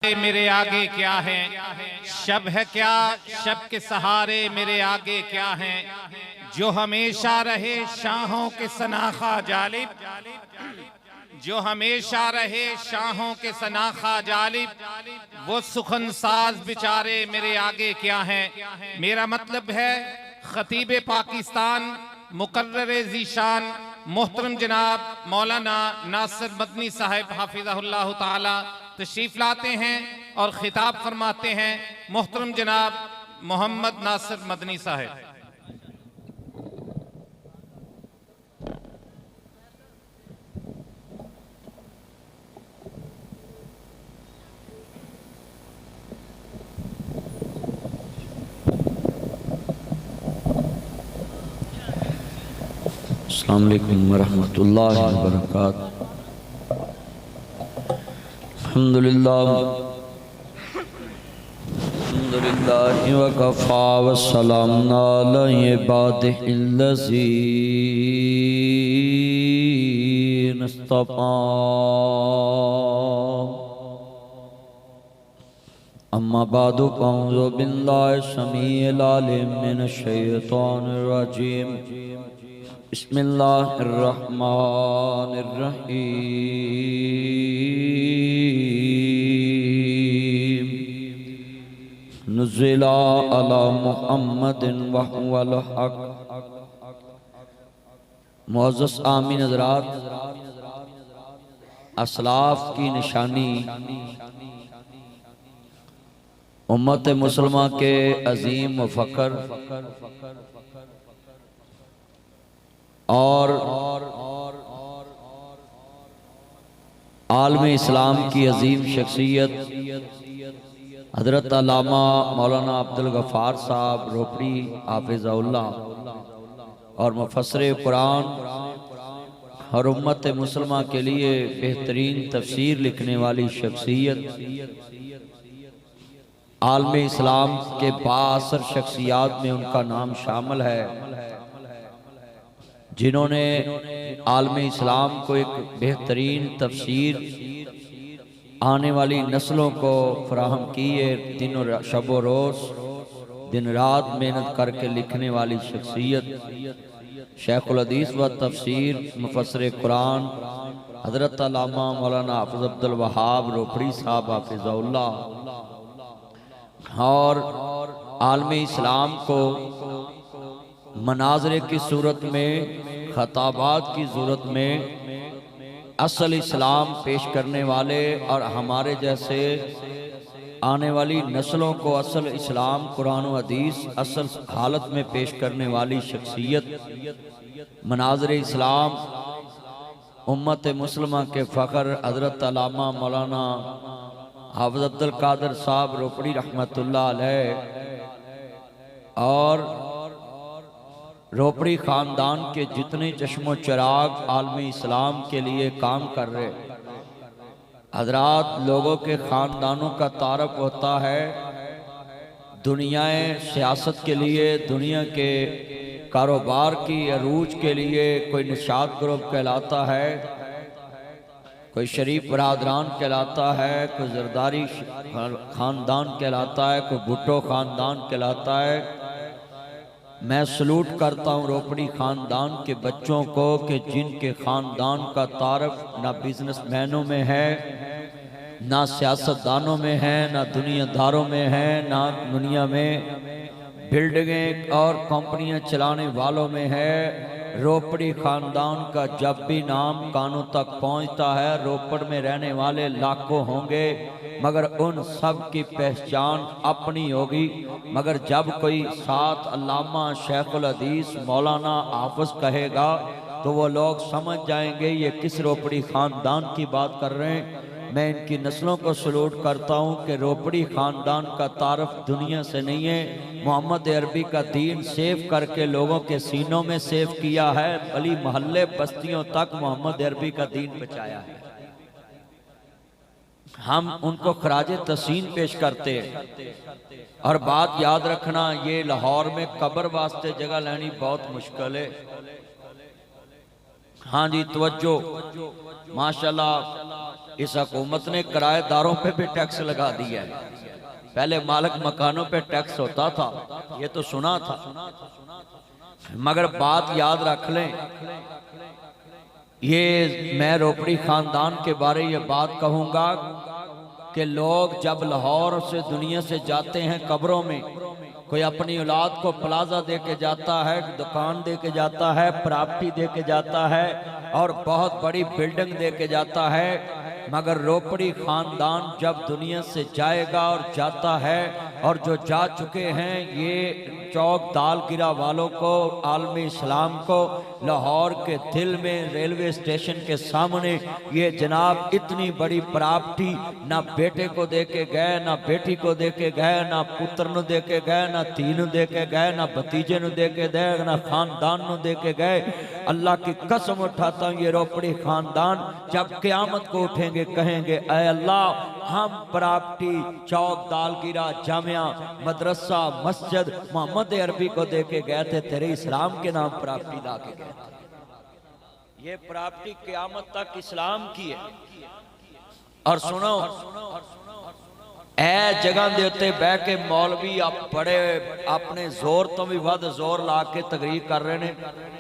मेरे आगे क्या है, शब है क्या, शब के सहारे मेरे आगे क्या है, जो हमेशा रहे शाहों के सनाखा जालिब, जो हमेशा रहे शाहों के सनाखा जालिब, वो सुखन साज बेचारे मेरे आगे क्या है। मेरा मतलब है खतीब पाकिस्तान मुकर्रर ज़ीशान मोहतरम जनाब मौलाना नासिर मदनी साहब हाफिज़हुल्लाह ताला तशरीफ लाते हैं और खिताब फरमाते हैं। मोहतरम जनाब मोहम्मद नासिर मदनी साहब। अस्सलाम वालेकुम वरहमतुल्लाहि वबरकातुहू। अल्हम्दुलिल्लाहि वकफ़ा वस्सलामुन अला इबादिहिल्लज़ीना इस्तफ़ा। अम्मा बादु अऊज़ु बिल्लाहि समीइल अलीम मिनश शैतानिर रजीम। बिस्मिल्लाहिर्रहमानिर्रहीम। नुज़िला अला मुहम्मदिन व हुवल हक़। मुअज़्ज़ज़ आमीन हज़रात, असलाफ की निशानी उम्मत मुसलमा के अजीम व फ़ख्र और आलम इस्लाम की अजीम शख्सियत हज़रत अल्लामा मौलाना अब्दुल गफ़ार साहब रोपड़ी हाफ़िज़हुल्लाह और मुफ़स्सिर कुरान और उम्मत मुसलमा के लिए बेहतरीन तफसीर लिखने वाली शख्सियत, आलम इस्लाम के बाअसर शख्सियात में उनका नाम शामिल है, जिन्होंने आलम इस्लाम को एक बेहतरीन तफसीर आने वाली नस्लों को फराहम की है। दिनों शब व रोज़ दिन रात मेहनत करके लिखने वाली शख्सियत शेखुल हदीस व तफसीर मुफस्सिर कुरान हज़रत अल्लामा मौलाना हाफ़िज़ अब्दुल वहाब रोपड़ी साहब हाफ़िज़हुल्लाह और आलम इस्लाम को मनाज़रे की सूरत में, खताबात की सूरत में असल इस्लाम पेश करने वाले और हमारे जैसे आने वाली नस्लों को असल इस्लाम कुरान व हदीस असल हालत में पेश करने वाली शख्सियत, मनाज़रे इस्लाम उम्मत मुसलमा के फ़ख्र हज़रत अल्लामा मौलाना हाफ़िज़ अब्दुल कादिर साहब रोपड़ी रहमतुल्लाह अलैह और रोपड़ी ख़ानदान के जितने चश्मो चिराग आलमी इस्लाम के लिए काम कर रहे हज़रात, लोगों के ख़ानदानों का तारफ़ होता है दुनियाए सियासत के लिए, दुनिया के कारोबार की अरूज के लिए। कोई निशात ग्रुप कहलाता है, कोई शरीफ बरादरान कहलाता है, कोई जरदारी ख़ानदान कहलाता है, कोई भुट्टो ख़ानदान कहलाता है। मैं सलूट करता हूँ रोपड़ी ख़ानदान के बच्चों को कि जिनके ख़ानदान का तारफ़ ना बिजनेसमैनों में है, ना सियासतदानों में है, ना दुनियादारों में है, ना दुनिया में बिल्डिंगें और कंपनियां चलाने वालों में है। रोपड़ी ख़ानदान का जब भी नाम कानों तक पहुंचता है, रोपड़ में रहने वाले लाखों होंगे मगर उन सब की पहचान अपनी होगी। मगर जब कोई साथ अल्लामा शेखुल हदीस मौलाना हाफ़िज़ कहेगा तो वो लोग समझ जाएंगे ये किस रोपड़ी ख़ानदान की बात कर रहे हैं। मैं इनकी नस्लों को सलूट करता हूँ कि रोपड़ी ख़ानदान का तारफ़ दुनिया से नहीं है, मोहम्मद अरबी का दीन सेव करके लोगों के सीनों में सेव किया है, गली मोहल्ले बस्तियों तक मोहम्मद अरबी का दीन पहुँचाया है। हम उनको खराज तहसीन पेश करते हैं। और बात याद रखना, ये लाहौर में कब्र वास्ते जगह लेनी बहुत मुश्किल है। हाँ जी, तवज्जो माशाल्लाह। इस हुकूमत ने किराएदारों पे भी टैक्स लगा दिया है। पहले मालिक मकानों पे टैक्स होता था, ये तो सुना था, मगर बात याद रख लें, ये मैं रोपड़ी खानदान के बारे ये बात कहूँगा कि लोग जब लाहौर से दुनिया से जाते हैं कब्रों में, कोई अपनी औलाद को प्लाजा दे के जाता है, दुकान दे के जाता है, प्रॉपर्टी दे के जाता है और बहुत बड़ी बिल्डिंग दे के जाता है, मगर रोपड़ी खानदान जब दुनिया से जाएगा और जाता है, और जो जा चुके हैं ये चौक दालगिरा वालों को, आलमी इस्लाम को, लाहौर के दिल में रेलवे स्टेशन के सामने ये जनाब इतनी बड़ी प्रॉपर्टी ना बेटे को दे के गए, ना बेटी को दे के गए, ना पुत्र नु दे के गए, ना धी नु दे के गए, ना भतीजे नु दे के गए, ना खानदान नु दे के गए। अल्लाह की कसम उठाता हूँ, ये रोपड़ी खानदान जब क़यामत को उठेंगे कहेंगे, ऐ अल्लाह हम प्रॉपर्टी चौक दालगिरा जामिया मदरसा मस्जिद मोहम्मद अरबी को दे के गए थे, तेरे इस्लाम के नाम प्रॉपर्टी ला के गए थे। ये प्रॉपर्टी क़यामत तक इस्लाम की है। और सुनो, ए जगह दे उत्ते बह के मौलवी आप बड़े अपने जोर तो भी वध जोर ला के तकरीर कर रहे हैं,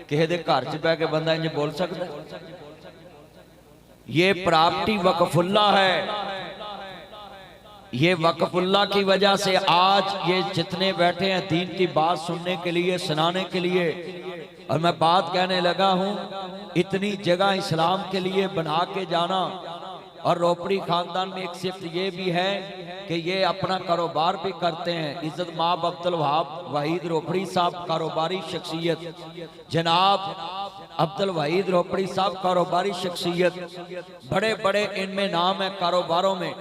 किसी दे घर च बह के बंदा इंज बोल सकता है? ये प्रॉपर्टी वकफुल्ला है। ये वकफुल्ला की वजह से आज ये जितने बैठे हैं दीन की बात सुनने के लिए, सुनाने के लिए, और मैं बात कहने लगा हूं, इतनी जगह इस्लाम के लिए बना के जाना। और रोपड़ी खानदान में एक सिफ्त ये भी है कि ये अपना कारोबार भी करते हैं। इज्जत माब अब्दुल वहीद रोपड़ी साहब कारोबारी शख्सियत, जनाब अब्दुल वहीद रोपड़ी साहब कारोबारी शख्सियत, बड़े बड़े इनमें नाम है कारोबारों में,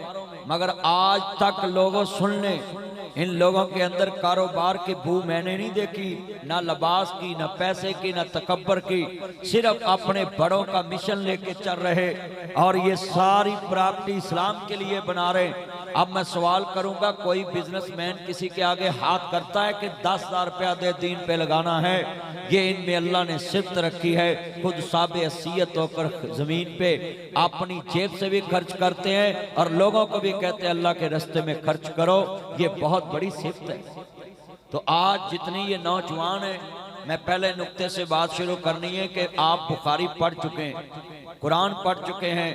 मगर आज तक लोगों सुन लें, इन लोगों के अंदर कारोबार की बू मैंने नहीं देखी, ना लिबास की, ना पैसे की, ना तकब्बर की, सिर्फ अपने बड़ों का मिशन लेके चल रहे और ये सारी प्रॉपर्टी इस्लाम के लिए बना रहे। अब मैं सवाल करूंगा, कोई बिजनेसमैन किसी के आगे हाथ करता है कि 10,000 रुपया दे दीन पे लगाना है? ये इनमें अल्लाह ने सिफ्त रखी है, खुद साबे हसीयत होकर जमीन पे अपनी जेब से भी खर्च करते हैं और लोगों को भी कहते हैं अल्लाह के रास्ते में खर्च करो। ये बहुत बड़ी सिफ्त है। तो आज जितनी ये नौजवान है, मैं पहले नुक्ते से बात शुरू करनी है कि आप बुखारी पढ़ चुके हैं, कुरान पढ़ चुके हैं।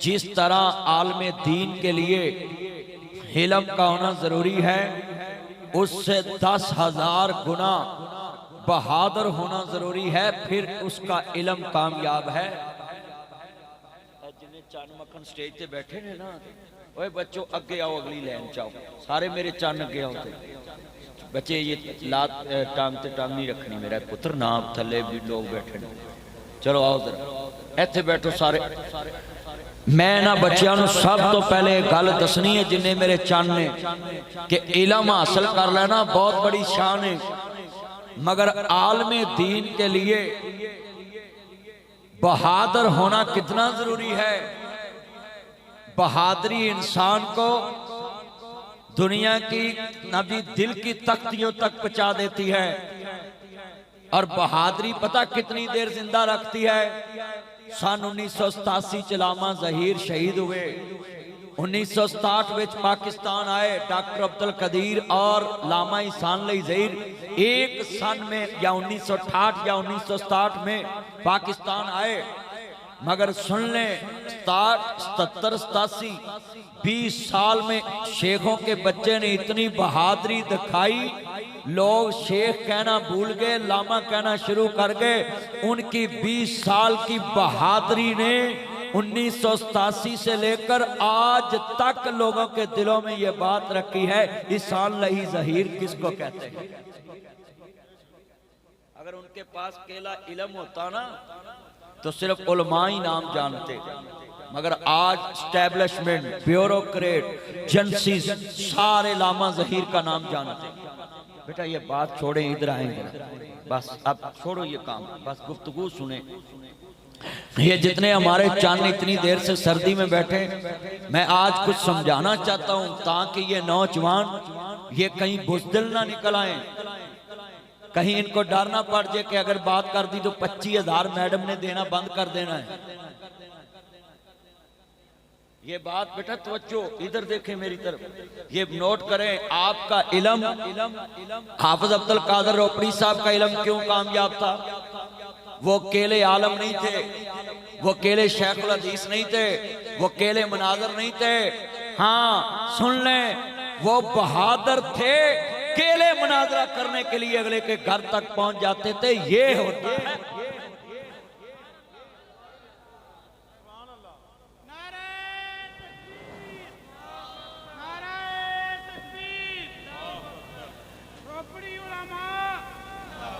जिस तरह आलमे दीन के लिए इल्म का होना जरूरी है, उससे 10,000 गुना बहादुर होना जरूरी है, फिर उसका इल्म कामयाब है। जिन्हें चंद मक्खन स्टेज पे बैठे ने ना, ओए बच्चों अगे आओ, अगली लाइन चाओ, सारे मेरे चंद अगे आओ। बच्चे ये लात टांग ते टांग नहीं रखनी, मेरा पुत्र ना थले भी लोग बैठे ने, चलो आओ जरा इत्थे बैठो सारे। मैं ना बच्चों को सब तो पहले गल दसनी है, जिन्हें मेरे चंद ने कि इल्म हासिल कर लेना बहुत बड़ी शान है, मगर आलमे दीन के लिए बहादुर होना कितना जरूरी है। बहादुरी इंसान को दुनिया की नबी दिल की तख्तियों तक पहुंचा देती है। और बहादुरी पता कितनी देर जिंदा रखती है? सन 1987 च लामा जहीर शहीद हुए, 1967 में पाकिस्तान आए डॉक्टर अब्दुल कदीर और लामा ईसान ली जहीर एक सन में, या 1968 या 1967 में पाकिस्तान आए। मगर सुन लें, 77 87 20 साल में शेखों के बच्चे ने इतनी बहादुरी दिखाई, लोग शेख कहना भूल गए, लामा कहना शुरू कर गए। उनकी 20 साल की बहादुरी ने 1987 से लेकर आज तक लोगों के दिलों में यह बात रखी है, ईसान लही जहीर किसको कहते हैं। अगर उनके पास केला इल्म होता ना तो सिर्फ उलमा ही नाम जानते, मगर आज स्टैब्लिशमेंट, ब्यूरोक्रेट, एजेंसी सारे लामा जहीर का नाम जानते। बेटा ये बात छोड़े, इधर आएंगे बस, अब छोड़ो ये काम, बस गुफ्तगू सुने। ये जितने हमारे चांद इतनी देर से सर्दी में बैठे, मैं आज कुछ समझाना चाहता हूं ताकि ये नौजवान ये कहीं बुज़दिल ना निकल आए, कहीं इनको डर ना पड़ जाए कि अगर बात कर दी तो 25,000 मैडम ने देना बंद कर देना है। ये बात बेटा तवज्जो, इधर देखें मेरी तरफ, ये नोट करें। आपका इल्म, हाफिज अब्दुल कादिर रोपड़ी साहब का इल्म क्यों कामयाब था? वो केले आलम नहीं थे, वो केले शेखुल हदीस नहीं थे, वो केले मनाजर नहीं थे। हाँ सुन लें, वो बहादुर थे, केले मनाजरा करने के लिए अगले के घर तक पहुंच जाते थे। ये होता है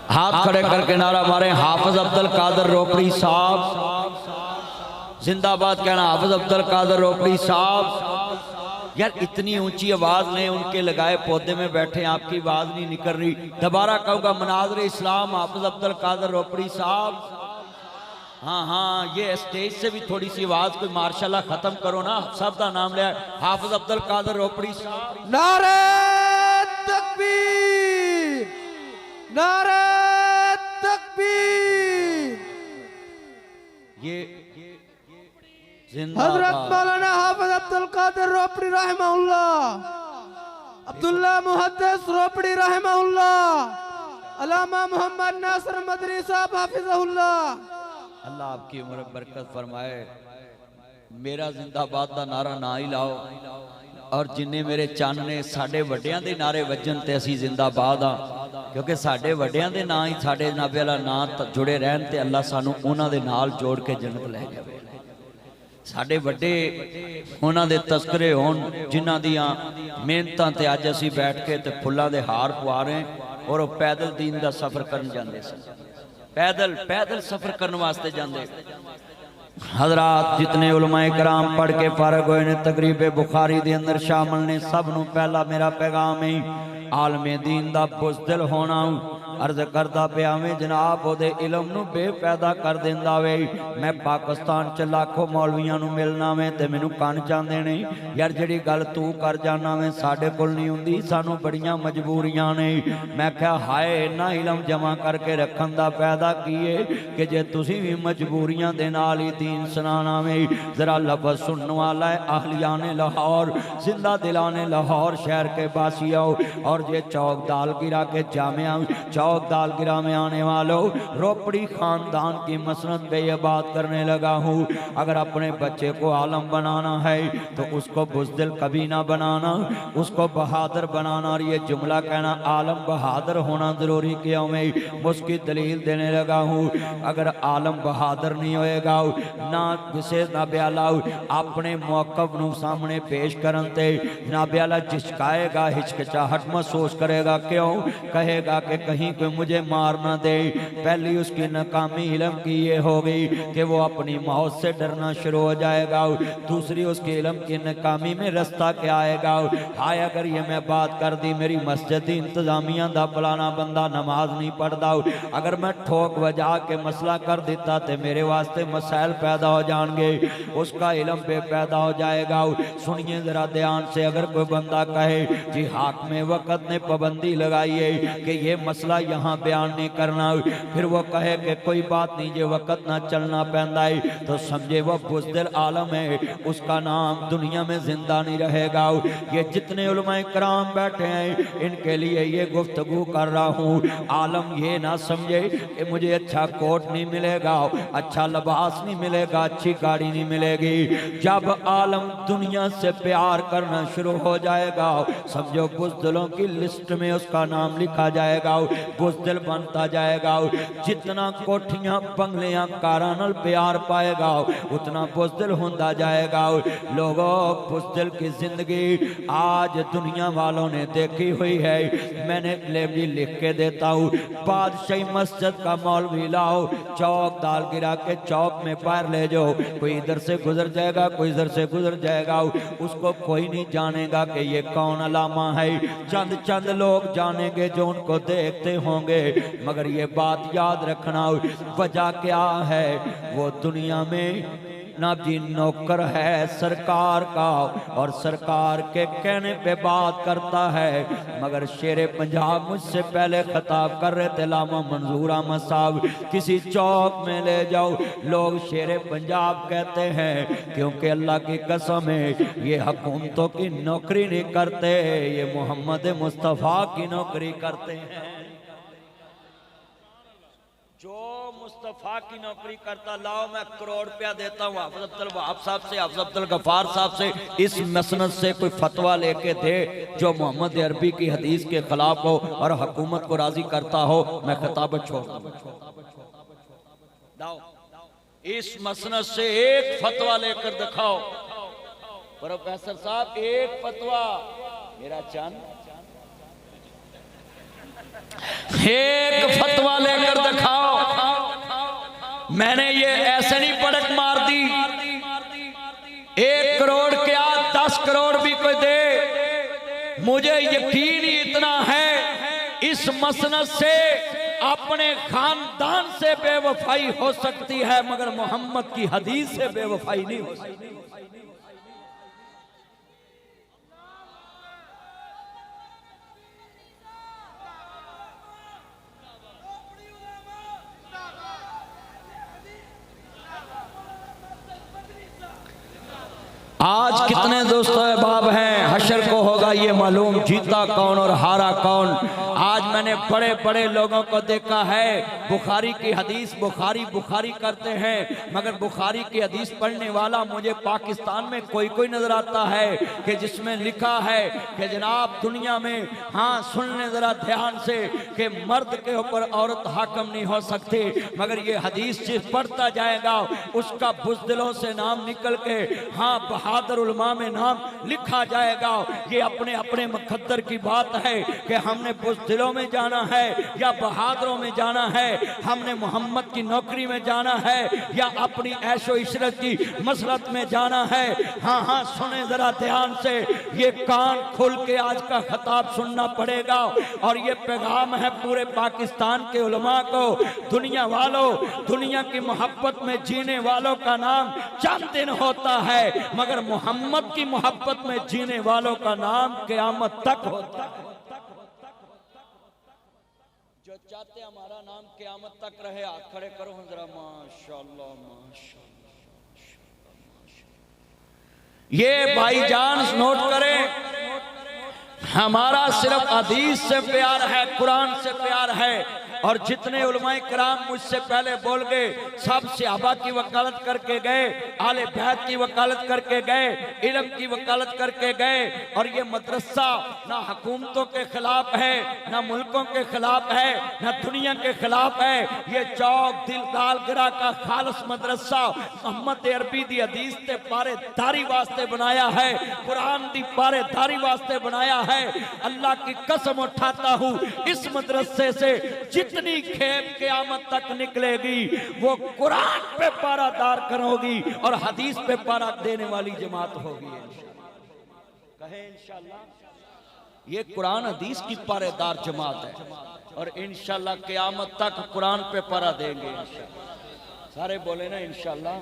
हाथ खड़े करके नारा मारे, हाफिज अब्दुल कादिर रोपड़ी साहब जिंदाबाद कहना, हाफिज अब्दुल कादिर रोपड़ी साहब। यार इतनी ऊंची आवाज ने, उनके लगाए पौधे में बैठे, आपकी आवाज नहीं निकल रही। दोबारा कहूंगा, मनाज़िर इस्लाम हाफिज अब्दुल कादिर रोपड़ी साहब। हाँ हाँ, ये स्टेज से भी थोड़ी सी आवाज कोई मार्शाल्लाह खत्म करो ना, सब का नाम लिया। हाफिज अब्दुल कादिर रोपड़ी साहब। नारे तकबीर, नारे तकबीर। ये हजरत मौलाना हाफिज अब्दुल कादिर रोपड़ी रहमहुल्लाह, अब्दुल्ला मुहद्दिस रोपड़ी रहमहुल्लाह, अल्लामा मोहम्मद नासिर मदनी साहब हाफिज़हुल्लाह। अल्लाह आपकी उम्र बरकत फरमाए। मेरा जिंदाबाद का नारा ना ही लाओ, और जिन्ने मेरे चंन ने साडे वड्डियां दे नारे वजन ते असी जिंदाबाद हाँ, क्योंकि साडे वड्डियां दे नाम ही साडे नबी वाला नाम जुड़े रहन ते अल्लाह सानू उन्हां दे नाल जोड़ के जन्नत ले जावे। साडे वड्डे उन्हां दे तस्करे होण, जिन्हां दियां मेहनतां ते अज असी बैठ के ते फुल्लां दे हार पवा रहे हैं, और वो पैदल दीन दा सफर करन जांदे सन, पैदल सफर करने वास्ते जांदे। हजरात जितने उलमाए कराम पढ़ के फारग होए ने तकरीबे बुखारी दे अंदर शामिल ने, सब नूं पहला मेरा पैगाम है आलमे दीन दा बुज़दिल होना। अर्ज करदा पिया में जनाब ओदे इलम नूं बेपैदा कर देंदा वे। मैं पाकिस्तान च लाखों मौलवियां नूं मिलना वे ते मैनूं कन चाहते ने, यार जिहड़ी गल तू कर जाना वे साडे कोल नहीं हुंदी, सानूं बड़ियां मजबूरियां ने। मैं कहा हाय इन्ना इलम जमा करके रखन दा फायदा की है कि जे तुसीं भी मजबूरियां दे नाल ही दीन सुनाना वे। जरा लफ्ज़ सुनने वाला है अहलियाने लाहौर, जिंदा दिलाने लाहौर शहर के बासियों, और ये चौक दाल गिरा के जामिया चौक दाल गिरा में आने वालों, रोपड़ी खानदान की मसनद पे ये बात करने लगा हूँ। अगर अपने बच्चे को आलम बनाना है तो उसको बुज़दिल कभी ना बनाना, उसको बहादुर बनाना। और ये जुमला कहना आलम बहादुर होना जरूरी क्यों है, उसकी दलील देने लगा हूँ। अगर आलम बहादुर नहीं होएगा ना किसे नाब्याला अपने मौकफ नूं सामने पेश करन ते नाब्याला झिझकाएगा, हिचकिचाहट महसूस करेगा। क्यों? कहेगा कि कहीं कोई मुझे मार ना दे। पहली उसकी नाकामी इल्म की ये हो गई कि वो अपनी मौत से डरना शुरू हो जाएगा। दूसरी उसकी इल्म की नाकामी में रास्ता क्या आएगा। हाय अगर ये मैं बात कर दी मेरी मस्जिद इंतजामिया दा फलाना बंदा नमाज नहीं पढ़ता, अगर मैं ठोक बजा के मसला कर देता तो मेरे वास्ते मसाइल पैदा हो जाएंगे, उसका इल्म बेपैदा हो जाएगा। सुनिए जरा ध्यान से, अगर कोई बंदा कहे जी हाकिम वक्त ने पाबंदी लगाई है कि ये मसला यहाँ बयान नहीं करना, फिर वो कहे कि कोई बात नहीं जे वक्त ना चलना पैंदा है, तो समझे वो बुज़दिल आलम है, उसका नाम दुनिया में जिंदा नहीं रहेगा। ये जितने उलमाए कराम बैठे हैं इनके लिए ये गुफ्तगू कर रहा हूँ। आलम ये ना समझे कि मुझे अच्छा कोट नहीं मिलेगा, अच्छा लिबास नहीं मिलेगा, अच्छी गाड़ी नहीं मिलेगी। जब आलम दुनिया से प्यार करना शुरू हो जाएगा, समझो बुज़दिलों की लिस्ट में उसका नाम लिखा जाएगा, बुज़दिल बनता जाएगा। जितना कोठियां बंगलियां कारां नाल प्यार पाएगा उतना बुज़दिल होता जाएगा। लोगों बुज़दिल की जिंदगी आज दुनिया वालों ने देखी हुई है। मैंने भी लिख के देता हूँ, बादशाही मस्जिद का मौलवी लाओ, चौक दाल गिरा के चौक में पैर ले जाओ, कोई इधर से गुजर जाएगा, कोई इधर से गुजर जाएगा, उसको कोई नहीं जानेगा कि ये कौन अलामा है। चंद चंद लोग जानेंगे जो उनको देखते होंगे, मगर ये बात याद रखना वजह क्या है, वो दुनिया में जनाब जी नौकर है सरकार का और सरकार के कहने पे बात करता है। मगर शेरे पंजाब मुझसे पहले खिताब कर रहे थे लामा मंजूर अहमद साहब, किसी चौक में ले जाओ, लोग शेरे पंजाब कहते हैं क्योंकि अल्लाह की कसम है ये हुकूमतों की नौकरी नहीं करते, ये मोहम्मद मुस्तफ़ा की नौकरी करते हैं। जो मुस्तफ़ा की नौकरी करता, लाओ मैं करोड़ रुपया देता हूँ हाफिज अब्दुल वहाब साहब से, हाफिज अब्दुल गफ्फार साहब से, इस मसनद से कोई फतवा लेके दे जो मोहम्मद अरबी की हदीस के खिलाफ हो और हुकूमत को राजी करता हो, मैं खिताबत छोड़ दूं। इस मसनद से एक फतवा लेकर दिखाओ प्रोफेसर साहब, एक फतवा मेरा चंद, एक फतवा लेकर दिखाओ। मैंने ये ऐसे नहीं पड़क मार दी, 1 करोड़ क्या 10 करोड़ भी कोई दे, मुझे यकीन ही इतना है इस मसनद से अपने खानदान से बेवफाई हो सकती है मगर मोहम्मद की हदीस से बेवफाई नहीं हो सकती। आज कितने दोस्तों अहबाब हैं, हशर को होगा ये मालूम जीता कौन और हारा कौन। आज मैंने बड़े बड़े लोगों को देखा है बुखारी की हदीस बुखारी करते हैं, मगर बुखारी की हदीस पढ़ने वाला मुझे पाकिस्तान में कोई नजर आता है कि जिसमें लिखा है कि जनाब दुनिया में, हाँ सुनने जरा ध्यान से, कि मर्द के ऊपर औरत हाकम नहीं हो सकती, मगर ये हदीस जिस पढ़ता जाएगा उसका बुज़दिलों से नाम निकल के, हाँ बहादुर उलमा में नाम लिखा जाएगा। ये अपने अपने मुकद्दर की बात है कि हमने बुज़दिलों में जाना है या बहादुरों में जाना है, हमने मोहम्मद की नौकरी में जाना है या अपनी ऐशो इशरत की मसरत में जाना है। हाँ हाँ सुने जरा ध्यान से, ये कान खुल के आज का खिताब सुनना पड़ेगा और ये पैगाम है पूरे पाकिस्तान के उलमा को, दुनिया वालों, दुनिया की मोहब्बत में जीने वालों का नाम चंद दिन होता है मगर मोहम्मद की मोहब्बत में जीने वालों का नाम क़यामत तक होता है। जो चाहते हमारा नाम क़यामत तक रहे, हाथ खड़े करो जरा, माशाअल्लाह माशाअल्लाह। ये भाईजान नोट करें, हमारा सिर्फ हदीस से प्यार है, कुरान से प्यार है। और जितने उलमाए कराम मुझसे पहले बोल गए, सब सहाबा की वकालत करके गए, आले बैत की वकालत करके गए, इल्म की वकालत करके गए। और ये मदरसा ना हुकूमतों के खिलाफ है, ना मुल्कों के खिलाफ है, ना दुनिया के खिलाफ है। ये चौक दिलदाल गिरा का खालस मदरसा मोहम्मद अरबी दी हदीस ते पारे दारी वास्ते बनाया है, कुरान दी पारे दारी वास्ते बनाया है। अल्लाह की कसम उठाता हूँ, इस मदरसे से जितनी खेप क़यामत तक निकलेगी वो कुरान पे पारादार करोगी और हदीस पे पारा देने वाली जमात होगी। कहे इंशाअल्लाह ये कुरान हदीस की पारेदार जमात है और इंशाअल्लाह क़यामत तक कुरान पे पारा देंगे इंशाअल्लाह। सारे बोले ना इंशाअल्लाह।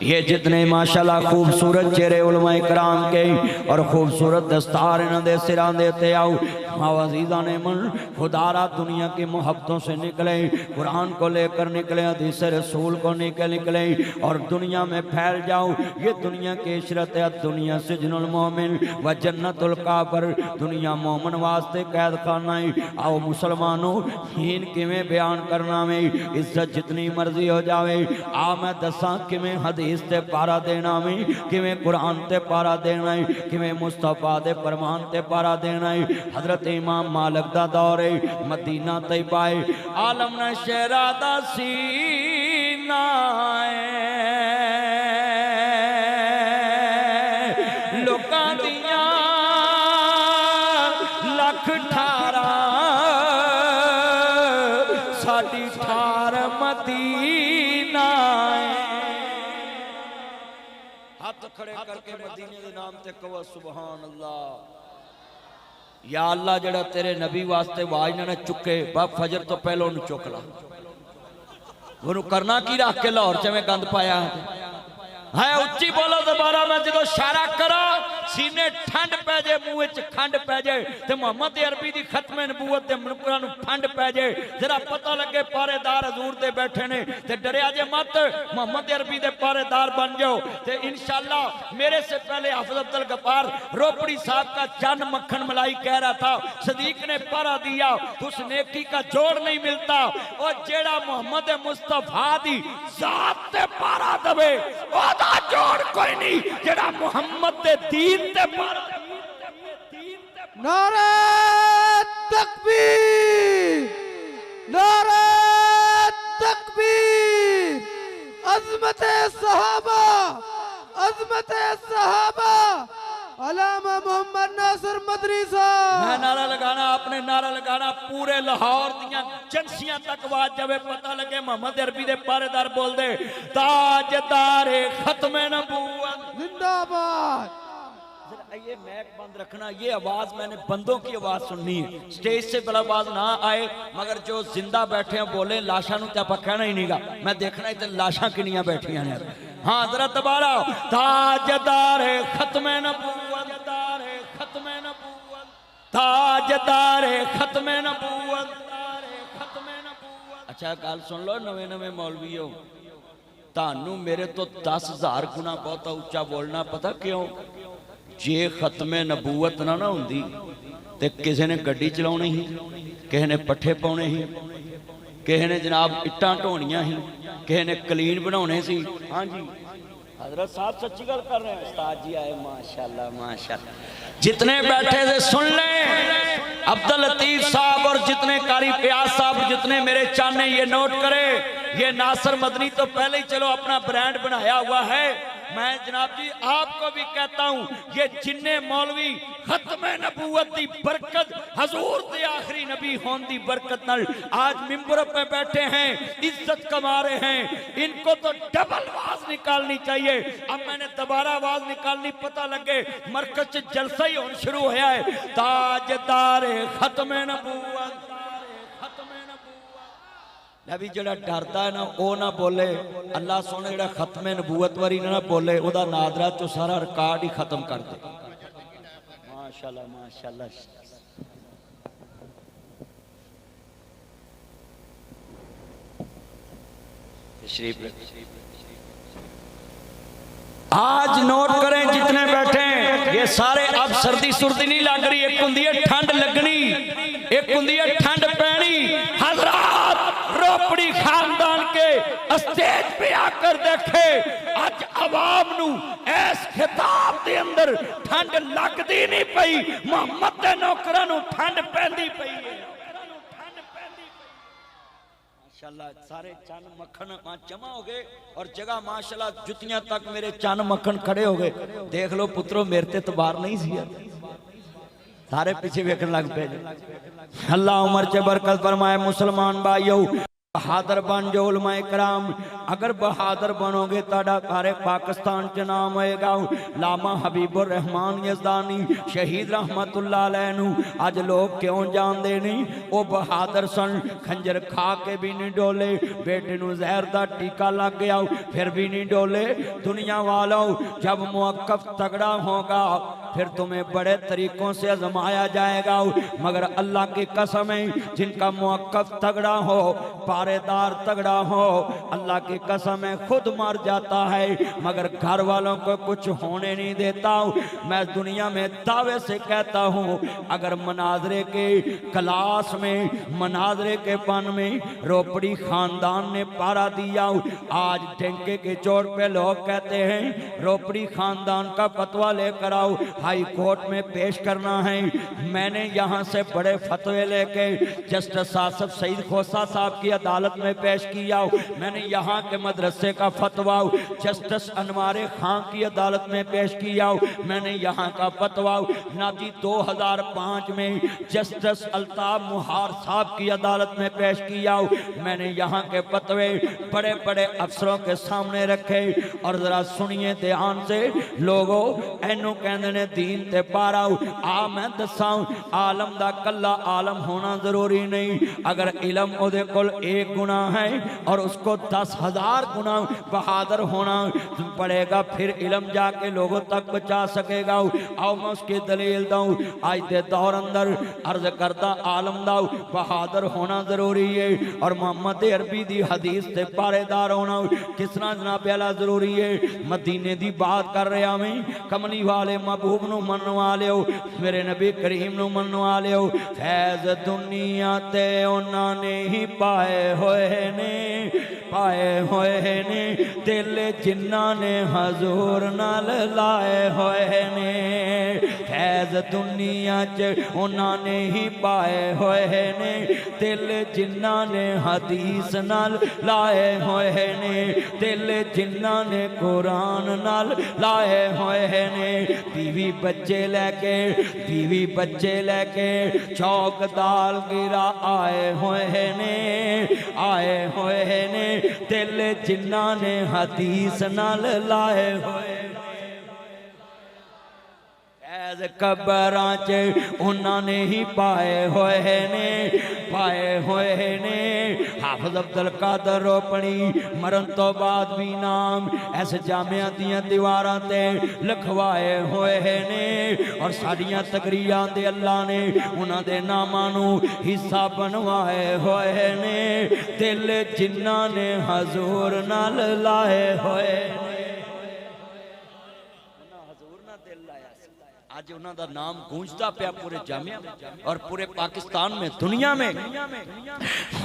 ये जितने माशाल्लाह खूबसूरत चेहरे उलमाए कराम के और खूबसूरत दस्तार इन्होंने सिरां देते आओ अजीज़ा ने मन खुदारा दुनिया की मोहब्बतों से निकले, कुरान को लेकर निकले, हदीस रसूल को निकले और दुनिया में फैल जाओ। ये दुनिया की इशरत है, दुनिया सिजनुल मोमिन व जन्नतुल काफिर, दुनिया मोमिन वास्ते कैद खाना है। आओ मुसलमानों, हीन किवें बयान करना में, इज्जत जितनी मर्जी हो जावे, आ मैं दसा किवें हदीस ते पारा देना में, किवें कुरान ते पारा देना है, किवें मुस्तफा दे फरमान ते पारा देना है। हजरत इमाम मालिक दा दौर है, मदीना तैयबा है, आलम न शहरा दा सीना लोकां दियां लख ठारा, साडी ठार मदीना। हाथ खड़े करके मदीने दे नाम ते कहो सुभान अल्लाह। या अल्लाह जड़ा तेरे नबी वास्ते आवाज ना चुके, बा फजर तो पहले उन्हें चुक ला। वो करना की रख के लाहौर च में गंद पाया, है उच्ची बोलो दोबारा। मैं जो इशारा करो सीने ठंड पै जाए, मुंह च खंड पै जाए, ते मोहम्मद अरबी दी खत्मे नबूवत ते मुनकरां नूं फंड पै जाए, जरा पता लगे पारेदार हजूर दे बैठे ने, ते डरिया जे मत, मोहम्मद अरबी दे पारेदार बन जाओ। ते इंशाअल्लाह मेरे से पहले हाफिज अब्दुल गफ्फार रोपड़ी साहब का चन्न मक्खन मलाई कह रहा था, सदीक ने पारा दिया उस नेकी का जोड़ नहीं मिलता, और जेड़ा मोहम्मद मुस्तफा दी जात ते पारा दवे ओदा जोड़ कोई नहीं, जेड़ा मोहम्मद दे दीन ते पारा। नारे तकबीर, नारे तकबीर, अज़मत सहाबा, अज़मत सहाबा, अल्लामा मोहम्मद नासिर मदनी साहब। मैं नारा लगाना, आपने नारा लगाना, पूरे लाहौर दियां एजेंसियां तक आवाज जावे, पता लगे मोहम्मद अरबी दे पारेदार बोल दे ताजदारे खत्मे नबूवत जिंदाबाद। ये मैक बंद रखना, ये आवाज मैंने बंदों की आवाज सुननी है, स्टेज से बड़ा आवाज ना आए, मगर जो जिंदा बैठे हैं बोले लाशा नूं ते आपां कहना ही नहींगा, मैं देखना इत्थे लाशा किनियां बैठियां ने। हाँ जरा दोबारा, ताजदारे खत्मे नबूवत, खत्मे नबूवत, ताजदारे खत्मे नबूवत, खत्मे नबूवत। अच्छा गल सुन लो नवे नवे मौलवीओ, तानू मेरे तो 10,000 गुना बहुत उच्चा बोलना, पता क्यों? जे खत्मे नबूवत ना ना होंदी ते किसी ने गड्डी चलाउणी ही, किसी ने पट्ठे पाउणे ही, किसी ने जनाब इट्टां ढोणियां ही, किसी ने कलीन बनाने सी। हाँ जी हजरत साहब सच्ची गल कर रहे हैं, उस्ताद जी आए माशाल्लाह माशाल्लाह। जितने बैठे थे सुन लें, अब्दुल लतीफ साहब और जितने कारी प्याज साहब, जितने मेरे चाने ये नोट करे, ये नासिर मदनी तो पहले ही चलो अपना ब्रांड बनाया हुआ है। मैं जनाब जी आपको भी कहता हूं, ये जिन्ने मौलवी खत्मे नबूवत दी बरकत, हजूर दे आखिरी नबी होने दी बरकत नाल आज मिंबर पे बैठे हैं, इज्जत कमा रहे हैं, इनको तो डबल आवाज निकालनी चाहिए। अब मैंने दोबारा आवाज निकालनी, पता लगे मरकज च जलसा ही होना शुरू होया है। ताजदारे खत्मे नबूवत, नबी जड़ा डरता है ना वो ना बोले, अल्लाह सोने जड़ा खत्मे नबूवत वारी ना बोले, ओदा नादरा तो सारा रिकॉर्ड ही खत्म कर दे। माशाल्लाह माशाल्लाह। आज नोट करें जितने बैठे हैं, ये सारे अब सर्दी सुर्दी नहीं लग रही, एक हुंदी है ठंड लगनी, एक हुंदी है ठंड पैनी। हजरात रोपड़ी खानदान के स्टेज पे आकर देखे, आज अवाम नू इस खिताब के अंदर ठंड लगती नहीं पई, मोहम्मद दे नौकरां नू ठंड पैंदी पई है। माशाल्लाह सारे चन मक्खन जमा हो गए और जगह माशाल्लाह जुतियां तक मेरे चन मक्खन खड़े हो गए। देख लो पुत्रो मेरे ते तबार नहीं सी, सारे पीछे वेखन लग पे। अल्लाह उमर च बरकत फरमाए। मुसलमान भाइयों बहादुर बन जो उलमाए कराम, अगर बहादुर बनोगे ताड़ा सारे पाकिस्तान च नाम होएगा। लामा हबीबुर रहमान यज़दानी शहीद रहमतुल्लाह अलैह नू अज लोग क्यों जानते नहीं, वो बहादुर सन, खंजर खा के भी नहीं डोले, बेटे नू जहर दा टीका लग गया फिर भी नहीं डोले। दुनिया वालों जब मुअक्कफ तगड़ा होगा फिर तुम्हें बड़े तरीकों से आजमाया जाएगा, मगर अल्लाह की कसम है जिनका मुअक्कफ तगड़ा हो, पारेदार तगड़ा हो, अल्लाह की कसम है खुद मर जाता है मगर घर वालों को कुछ होने नहीं देता। मैं दुनिया में दावे से कहता हूँ अगर मनाजरे के क्लास में, मनाजरे के पन में रोपड़ी खानदान ने पारा दिया, आज डंके के चोट पे लोग कहते हैं रोपड़ी खानदान का फतवा लेकर आओ, हाई कोर्ट में पेश करना है। मैंने यहाँ से बड़े फतवे लेके जस्टिस आसफ सईद खोसा साहब की अदालत में पेश किया, मैंने यहाँ के मदरसे का फतवा जस्टिस अनवारे खान की अदालत में पेश किया, मैंने यहाँ का फतवा नादी 2005 में जस्टिस अल्ताफ मुहार साहब की अदालत में पेश किया, मैंने यहाँ के फतवे बड़े बड़े अफसरों के सामने रखे। और जरा सुनिए ध्यान से लोगों, एनू कहते ने दीन ते पारा आ मैं दसाऊं आलम दा कल्ला आलम होना जरूरी नहीं। अगर इलम ओदे कोल एक गुना है और उसको 10,000 गुना बहादुर होना पड़ेगा, फिर इलम जाके लोगों तक बचा सकेगा। आओ मैं उसकी दलील दूं। आज दे दौर अंदर अर्ज करता आलम दा बहादुर होना जरूरी है और मोहम्मद अरबी दी हदीस से पारेदार होना किस तरह जनाब अला जरूरी है। मदीने दी बात कर रहा मैं, कमली वाले महबूब नू मन वाले हो, मेरे नबी करीम नू मन वाले हो। फैज दुनिया ते उन्होंने ही पाए होए ने, पाए होए ने, दिल जिन्ना ने हजूर नाल लाए होए ने। फैज दुनिया च उन्होंने ही पाए होए ने, दिल जिन्ना ने हदीस नाल लाए होए ने, दिल जिन्ना ने कुरान नाल लाए होए ने। बीवी बच्चे लेके, बीवी बच्चे लेके चौक दाल गिरा आए होए ने, आए होए ने, दिल जिन्ना ने हदीस नाल लाए होए। कबरां च उन्होंने ही पाए होए ने, पाए होए ने। हाफिज अब्दुल कादर रोपणी मरन तो बाद भी नाम ऐसे जामिया दियां दीवारां ते लिखवाए होए ने और साडियां तकरीरां दे अल्लाह ने उन्हां दे नामां नू हिस्सा बनवाए होए ने। दिल जिन्ना ने हजूर नाल लाए होए ने। आज उन्हों का नाम गूंजता पाया पूरे जामिया और पूरे पाकिस्तान में, दुनिया में।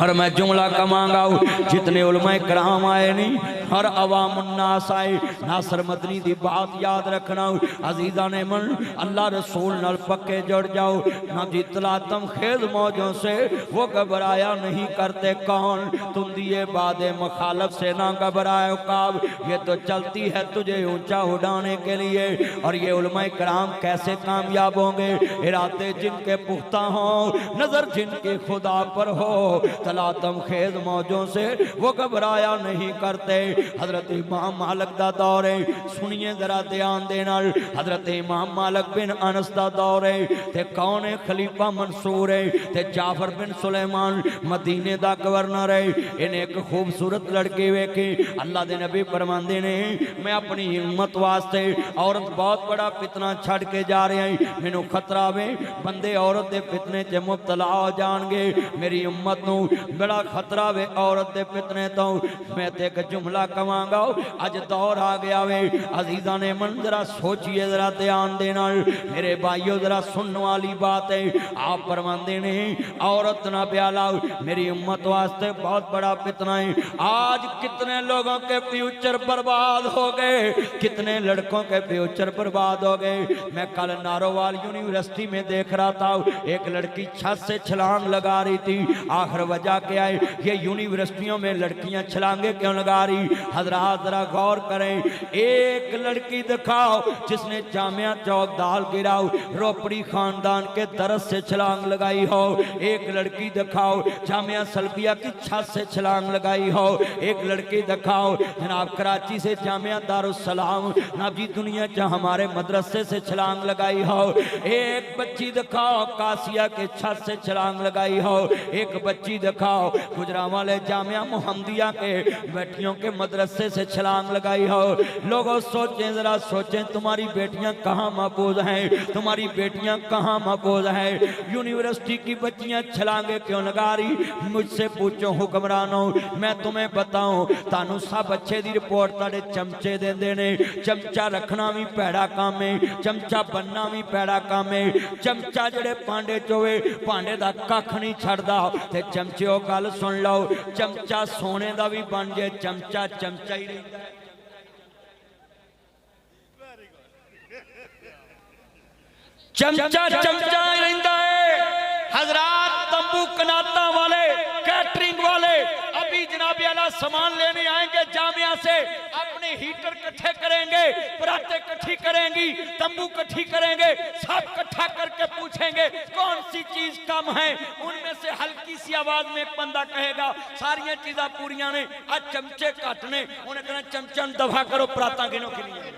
और मैं जुमला कमांगा जितने उलमाए कराम आए नहीं, हर अवाम उन्नास आए। नासर मदनी की बात याद रखना अजीजा ने मन, अल्लाह रसूल नाल पक्के जुड़ जाओ ना जी। तलातम खेज मौजों से वो घबराया नहीं करते कौन, तुम दिए बादे मुखालफ से ना घबराए काब। ये तो चलती है तुझे ऊंचा उड़ाने के लिए। और ये उलमाए कराम कैसे कामयाब होंगे? इरादे जिनके पुख्ता हो, नजर जिनके खुदा पर हो, तलातम खेज मौजों से वो घबराया नहीं करते। हजरत इमाम मालिक दा दौर है, सुनिए जरा ध्यान दे नाल। हजरत इमाम मालिक बिन अनस दा दौर है ते कौन है? खलीफा मंसूर है ते जाफर बिन सुलेमान मदीने दा गवर्नर है। इन्हें एक खूबसूरत लड़की वेखी। अल्लाह दे नबी फरमांदे ने मैं अपनी हिम्मत वास्ते औरत बहुत बड़ा फितना छड़ के जा रहे हैं, मैनू खतरा वे बंदे औरत दे फितने च मुबतला हो जाएंगे। मेरी उम्मत नू बड़ा खतरा वे औरत दे फितने तो। मैं ते एक जुमला कवांगा, अज दौर आ गया वे। अजीजा ने मन जरा सोचिए, जरा ध्यान दे नाल मेरे भाइयों, जरा सुनने वाली बात है। आप फरमांदे ने औरत ना प्याला मेरी उम्मत वास्ते बहुत बड़ा फितना है। आज कितने लोगों के फ्यूचर बर्बाद हो गए, कितने लड़कों के फ्यूचर बर्बाद हो गए। मैं कल नारोवाल यूनिवर्सिटी में देख रहा था, एक लड़की छत से छलांग लगा रही थी। आखिर वजह क्या है? ये यूनिवर्सिटियों में लड़कियां छलांगे क्यों लगा रही? हजरात जरा गौर करें। एक लड़की दिखाओ जिसने जामिया चौक दाल गिराओ रोपड़ी खानदान के दरस से छलांग लगाई हो। एक लड़की दिखाओ जामिया सल्फिया की छत से छलांग लगाई हो। एक लड़की दिखाओ जनाब कराची से जामिया दारुस्सलाम नाबी दुनिया च हमारे मदरसे से छलांग लगाई हो। एक बच्ची दिखाओ कासिया के छत से छलांग लगाई हो। एक बच्ची दिखाओ गुजरांवाले जामिया मुहम्मदिया के बेटियों के मदरसे से छलांग लगाई हो। लोगों सोचें, जरा सोचें, तुम्हारी बेटियां कहाँ महफूज हैं? तुम्हारी बेटियां कहाँ महफूज हैं? यूनिवर्सिटी की बच्चियां छलांगे क्यों लगा रही? मुझसे पूछो हुक्मरानों, मैं तुम्हें बताऊं, तानू सब अच्छे दी रिपोर्ट ताड़े चमचे देंदे ने। चमचा रखना भी भैड़ा काम है, चमचा बनना भी भैड़ा काम है। चमचा जड़े भांडे चोवे भांडे दा कख नहीं छड़दा। ते चमचिओ गल सुन लो, चमचा सोने दा भी बन जाए, चमचा चमचा ही रहिंदा है। चमचा चमचा ही रहिंदा है। हजरात तंबू कनाता वाले कैटरिंग वाले अभी जनाब आला सामान लेने आएंगे जामिया से, अपने हीटर इकट्ठे करेंगे, पराते इकट्ठी करेंगी, तंबू इकट्ठी करेंगे, सब इकट्ठा करके पूछेंगे कौन सी चीज कम है। उनमें से हल्की सी आवाज में एक बंदा कहेगा सारियां चीजा पूरियां ने, आज चमचे घट ने। उन्हें कहना चमचा दफा करो, पराता गिनो कि नहीं।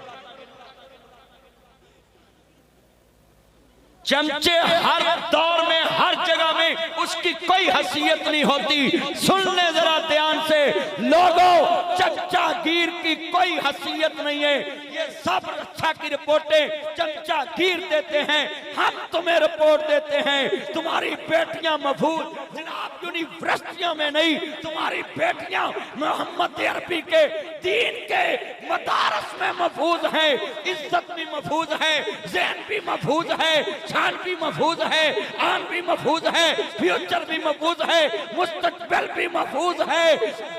चमचे हर दौर में हर जगह में उसकी कोई हैसियत नहीं होती। सुन ले जरा ध्यान से लोगों, चमचा गिर की कोई हैसियत नहीं है। ये सब रक्षा की रिपोर्टें चमचा गिर देते हैं, हम तुम्हें रिपोर्ट देते हैं। तुम्हारी बेटियां महफूज जनाब यूनिवर्सिटियों में नहीं, तुम्हारी बेटियां मोहम्मद अरबी के दीन के मदारस में महफूज है। इज्जत भी महफूज है, ज़हन भी महफूज है, शान भी महफूज है, आन भी महफूज है, फ्यूचर भी महफूज है, मुस्तकबिल भी महफूज है,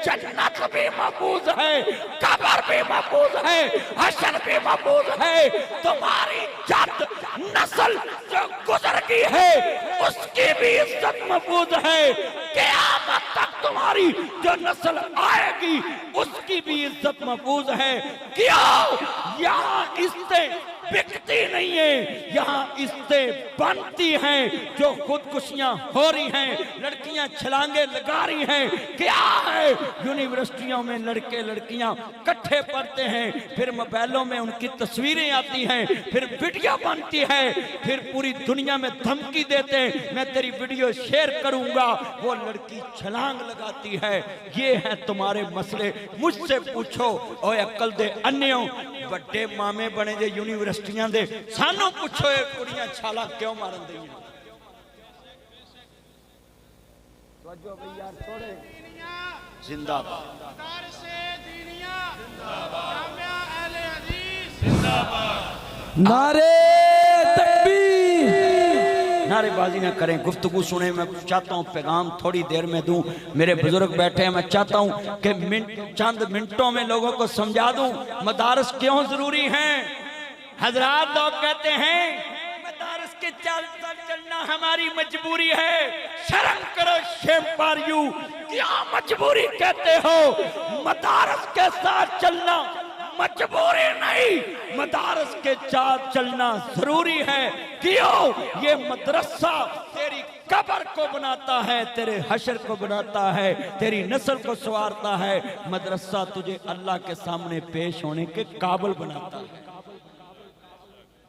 जन्नत भी महफूज है, कब्र भी महफूज है, हश्र भी महफूज है। तुम्हारी जात नस्ल जो गुजर गई है उसकी भी इज्जत महफूज है। क़यामत तक तुम्हारी जो नस्ल आएगी उसकी भी इज्जत महफूज है। क्यों? यहाँ इससे बिकती नहीं है, यहाँ इससे बनती हैं। जो खुदकुशियां हो रही हैं, लड़कियां छलांगे लगा रही हैं, क्या है? यूनिवर्सिटियों में लड़के लड़कियां इकट्ठे पढ़ते हैं, फिर मोबाइलों में उनकी तस्वीरें आती हैं, फिर वीडियो बनती है, फिर पूरी दुनिया में धमकी देते हैं मैं तेरी वीडियो शेयर करूंगा, वो लड़की छलांग लगाती है। ये है तुम्हारे मसले। मुझसे पूछो ओए अक्ल दे अन्यों, बड़े मामे बने जे यूनिवर्सिटियां दे, सानू पूछो ये कुड़ियां छाला क्यों मारन दी? जिंदाबाद। नारे तकबीर। नारेबाजी ना करें, गुफ्तगू सुने। मैं चाहता हूँ पैगाम थोड़ी देर में दूं। मेरे बुजुर्ग बैठे हैं, मैं चाहता हूँ कि चंद मिनटों में लोगों को समझा दूं मदारस क्यों जरूरी हैं। हजरात लोग कहते हैं मदारस के चलना हमारी मजबूरी है। शर्म करो, शेम फॉर यू। क्या मजबूरी कहते हो? मदारस के साथ चलना मजबूरी नहीं, मदारस के साथ चलना जरूरी है। क्यों? ये मदरसा तेरी कब्र को बनाता है, तेरे हशर को बनाता है, तेरी नस्ल को संवारता है। मदरसा तुझे अल्लाह के सामने पेश होने के काबिल बनाता है।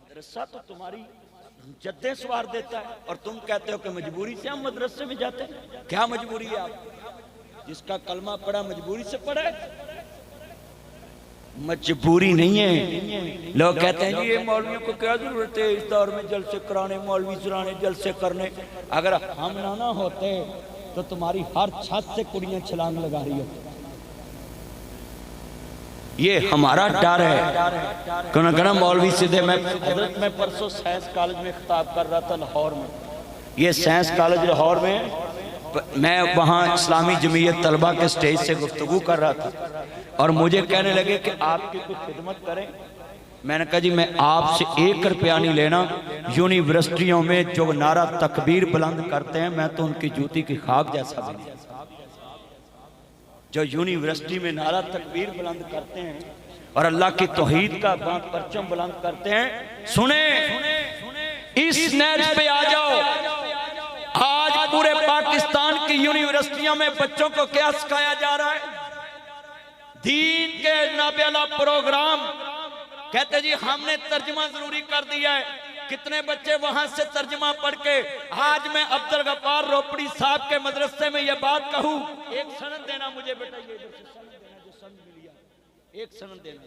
मदरसा तो तुम्हारी जद्दे सवार देता है और तुम कहते हो कि मजबूरी से हम मदरसे में जाते हैं। क्या मजबूरी है? आप जिसका कलमा पढ़ा मजबूरी से पढ़ा है? मजबूरी नहीं है। लोग कहते हैं जी ये मौलवियों को क्या जरूरत है इस दौर में जलसे कराने, मौलवी चुराने, जलसे करने। अगर हम ना होते तो तुम्हारी हर छत से कुड़ियां छलांग लगा रही होती। ये हमारा डर है। कना मौलवी सीधे मैं परसों साइंस कॉलेज में खिताब कर रहा था लाहौर में। ये साइंस कॉलेज लाहौर में, मैं वहाँ इस्लामी जमीयत तलबा के स्टेज से गुफ्तगू कर रहा था और मुझे कहने लगे कि आपकी कुछ खिदमत करें। मैंने कहा जी मैं आपसे 1 रुपया नहीं लेना। यूनिवर्सिटियों में जो नारा तकबीर बुलंद करते हैं मैं तो उनकी जूती की खाक जैसा भी। जो यूनिवर्सिटी में नारा तकबीर बुलंद करते हैं और अल्लाह की तौहीद का परचम बुलंद करते हैं, सुने इस नेट पे आ जाओ। आज पूरे पाकिस्तान की यूनिवर्सिटियों में बच्चों को क्या सिखाया जा रहा है? दीन के नाबेला प्रोग्राम। कहते जी हमने तर्जमा जरूरी कर दिया है। कितने बच्चे वहां से तर्जमा पढ़ के, आज मैं अब्दुल गफ्फार रोपड़ी साहब के मदरसे में यह बात कहूं, एक सनद देना मुझे बेटा, ये जो सनद मिली एक सनद देना,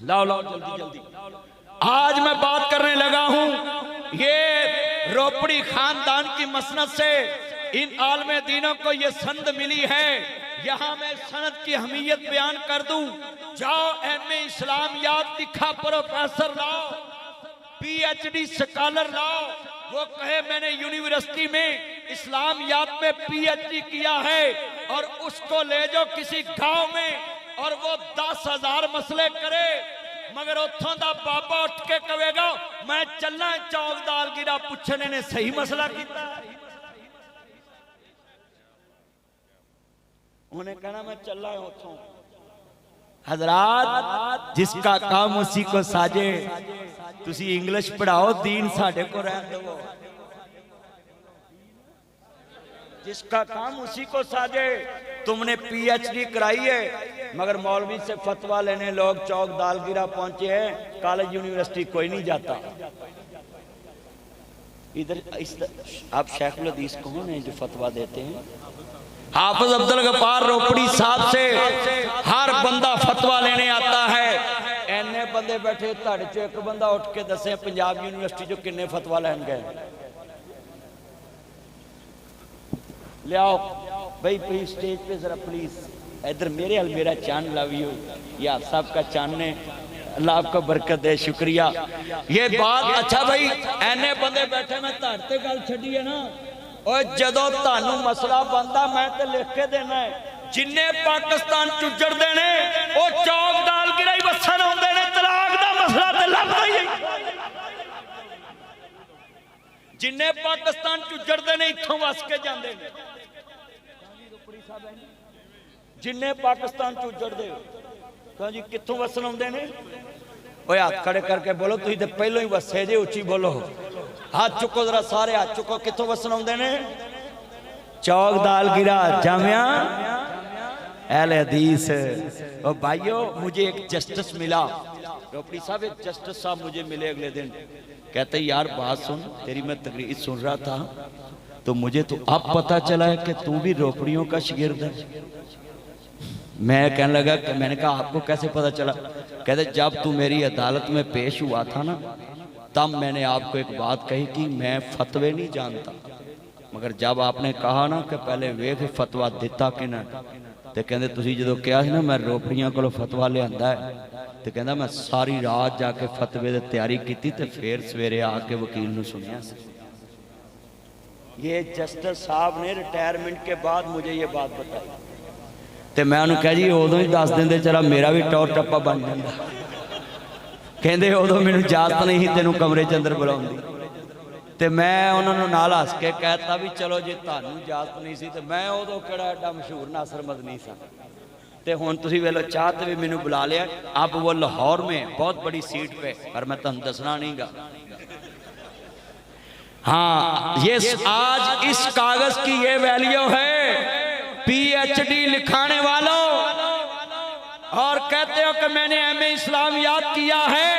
लाओ लाओ जल्दी जल्दी। आज मैं बात करने लगा हूं, ये रोपड़ी खानदान की मसनद से इन आलमे दीनों को ये सनद मिली है। यहां मैं सनद की अहमियत बयान कर दूं। जाओ एमए इस्लामियात लिखा प्रोफेसर लाओ, पीएचडी स्कॉलर लाओ, वो कहे मैंने यूनिवर्सिटी में इस्लामियात में पीएचडी किया है, और उसको ले जाओ किसी गांव में और वो 10,000 मसले करे, मगर उथों दा बाबा उठ के कहेगा मैं चलना चौक दाल गिरा पुछने ने सही मसला किया। उन्हें कहना मैं चल रहा हूं उथों। हजरात जिसका काम उसी को साजे। तुसी इंग्लिश पढ़ाओ, दीन साढ़े को रहने दो। जिसका काम उसी को साजे। तुमने पीएचडी कराई है, मगर मौलवी से फतवा लेने लोग चौक दालगिरा पहुंचे हैं, कॉलेज यूनिवर्सिटी कोई नहीं जाता। इधर आप शेखुल हदीस कौन है जो फतवा देते हैं? हाफिज अब्दुल गफ्फार रोपड़ी साहब से हर बंदा फतवा लेने आता है। एने बंदे बैठे, धड़ चो एक बंदा उठ के दसे पंजाब यूनिवर्सिटी जो किन्ने फतवा लैन गए? लियाओ भाई प्लीज स्टेज पे जरा प्लीज। इधर मेरे हल मेरा चांद लव यू, या साहब का चांद ने, अल्लाह आपको बरकत दे, शुक्रिया। ये बात अच्छा भाई एने बंदे बैठे, मैं धड़ते गल छड़ी है ना, और जदों तानू मसला बनता मैं तो लिख के देना है। जिन्ने पाकिस्तान चुजड़ते ने वो चौक डाल गिराई वसन आते ने, तलाक दा मसला ते लभदा ही नहीं। जिन्ने पाकिस्तान चुजड़ते ने इत्थों वस के जाते हैं, जिन्ने पाकिस्तान चुजड़ते तो जी कित्थों वसन आते ने? ओए हाथ खड़े करके बोलो, तुसीं ते पहलों ही वसे जे, उच्ची बोलो, हाथ चुको जरा, सारे हाथ चुको। कित्थों वसन आते ने? चौक दाल गिरा जामिया अहले हदीस। और भाइयों मुझे एक जस्टिस मिला, रोपड़ी साहब एक जस्टिस साहब मुझे मिले अगले दिन। कहते यार बात सुन, तेरी मैं तकरीर सुन रहा था तो मुझे तो अब पता चला है कि तू भी रोपड़ियों का शागिर्द है। मैं कहने लगा कि मैंने कहा आपको कैसे पता चला? कहते जब तू मेरी अदालत में पेश हुआ था ना, तब मैंने आपको एक बात कही कि मैं फतवे नहीं जानता, मगर जब आपने कहा ना कि पहले वेख फतवा दिता कि ना, तो कहते तुसी जो कहा ना मैं रोपड़ियां को फतवा लिया है, तो कहता मैं सारी रात जाके फतवे की तैयारी की, तो फिर सवेरे आके वकील ने सुनिया। ये जस्टिस साहब ने रिटायरमेंट के बाद मुझे ये बात बताई, तो मैं उन्होंने कहा जी उदों ही दस देंगे, चला मेरा भी टौर टप्पा बन जाता। कहते उदों मैनू इजाजत नहीं तेनों कमरे च अंदर बुलाउंदी, तो मैं उन्होंने नाल हस के कहता भी चलो जे तुहानू इजाजत नहीं सी, तो मैं उदों किहड़ा एडा मशहूर नासर मदनी सा, तो हुण तुसीं वेलो चाह ते भी मैनू बुला लिया। अब वो लाहौर में बहुत बड़ी सीट पे, पर मैं तुहानू दसना नहीं गा। हाँ ये आज इस कागज की ये वैल्यू है। पीएचडी लिखाने वालों और कहते हो कि मैंने एमए इस्लाम याद किया है,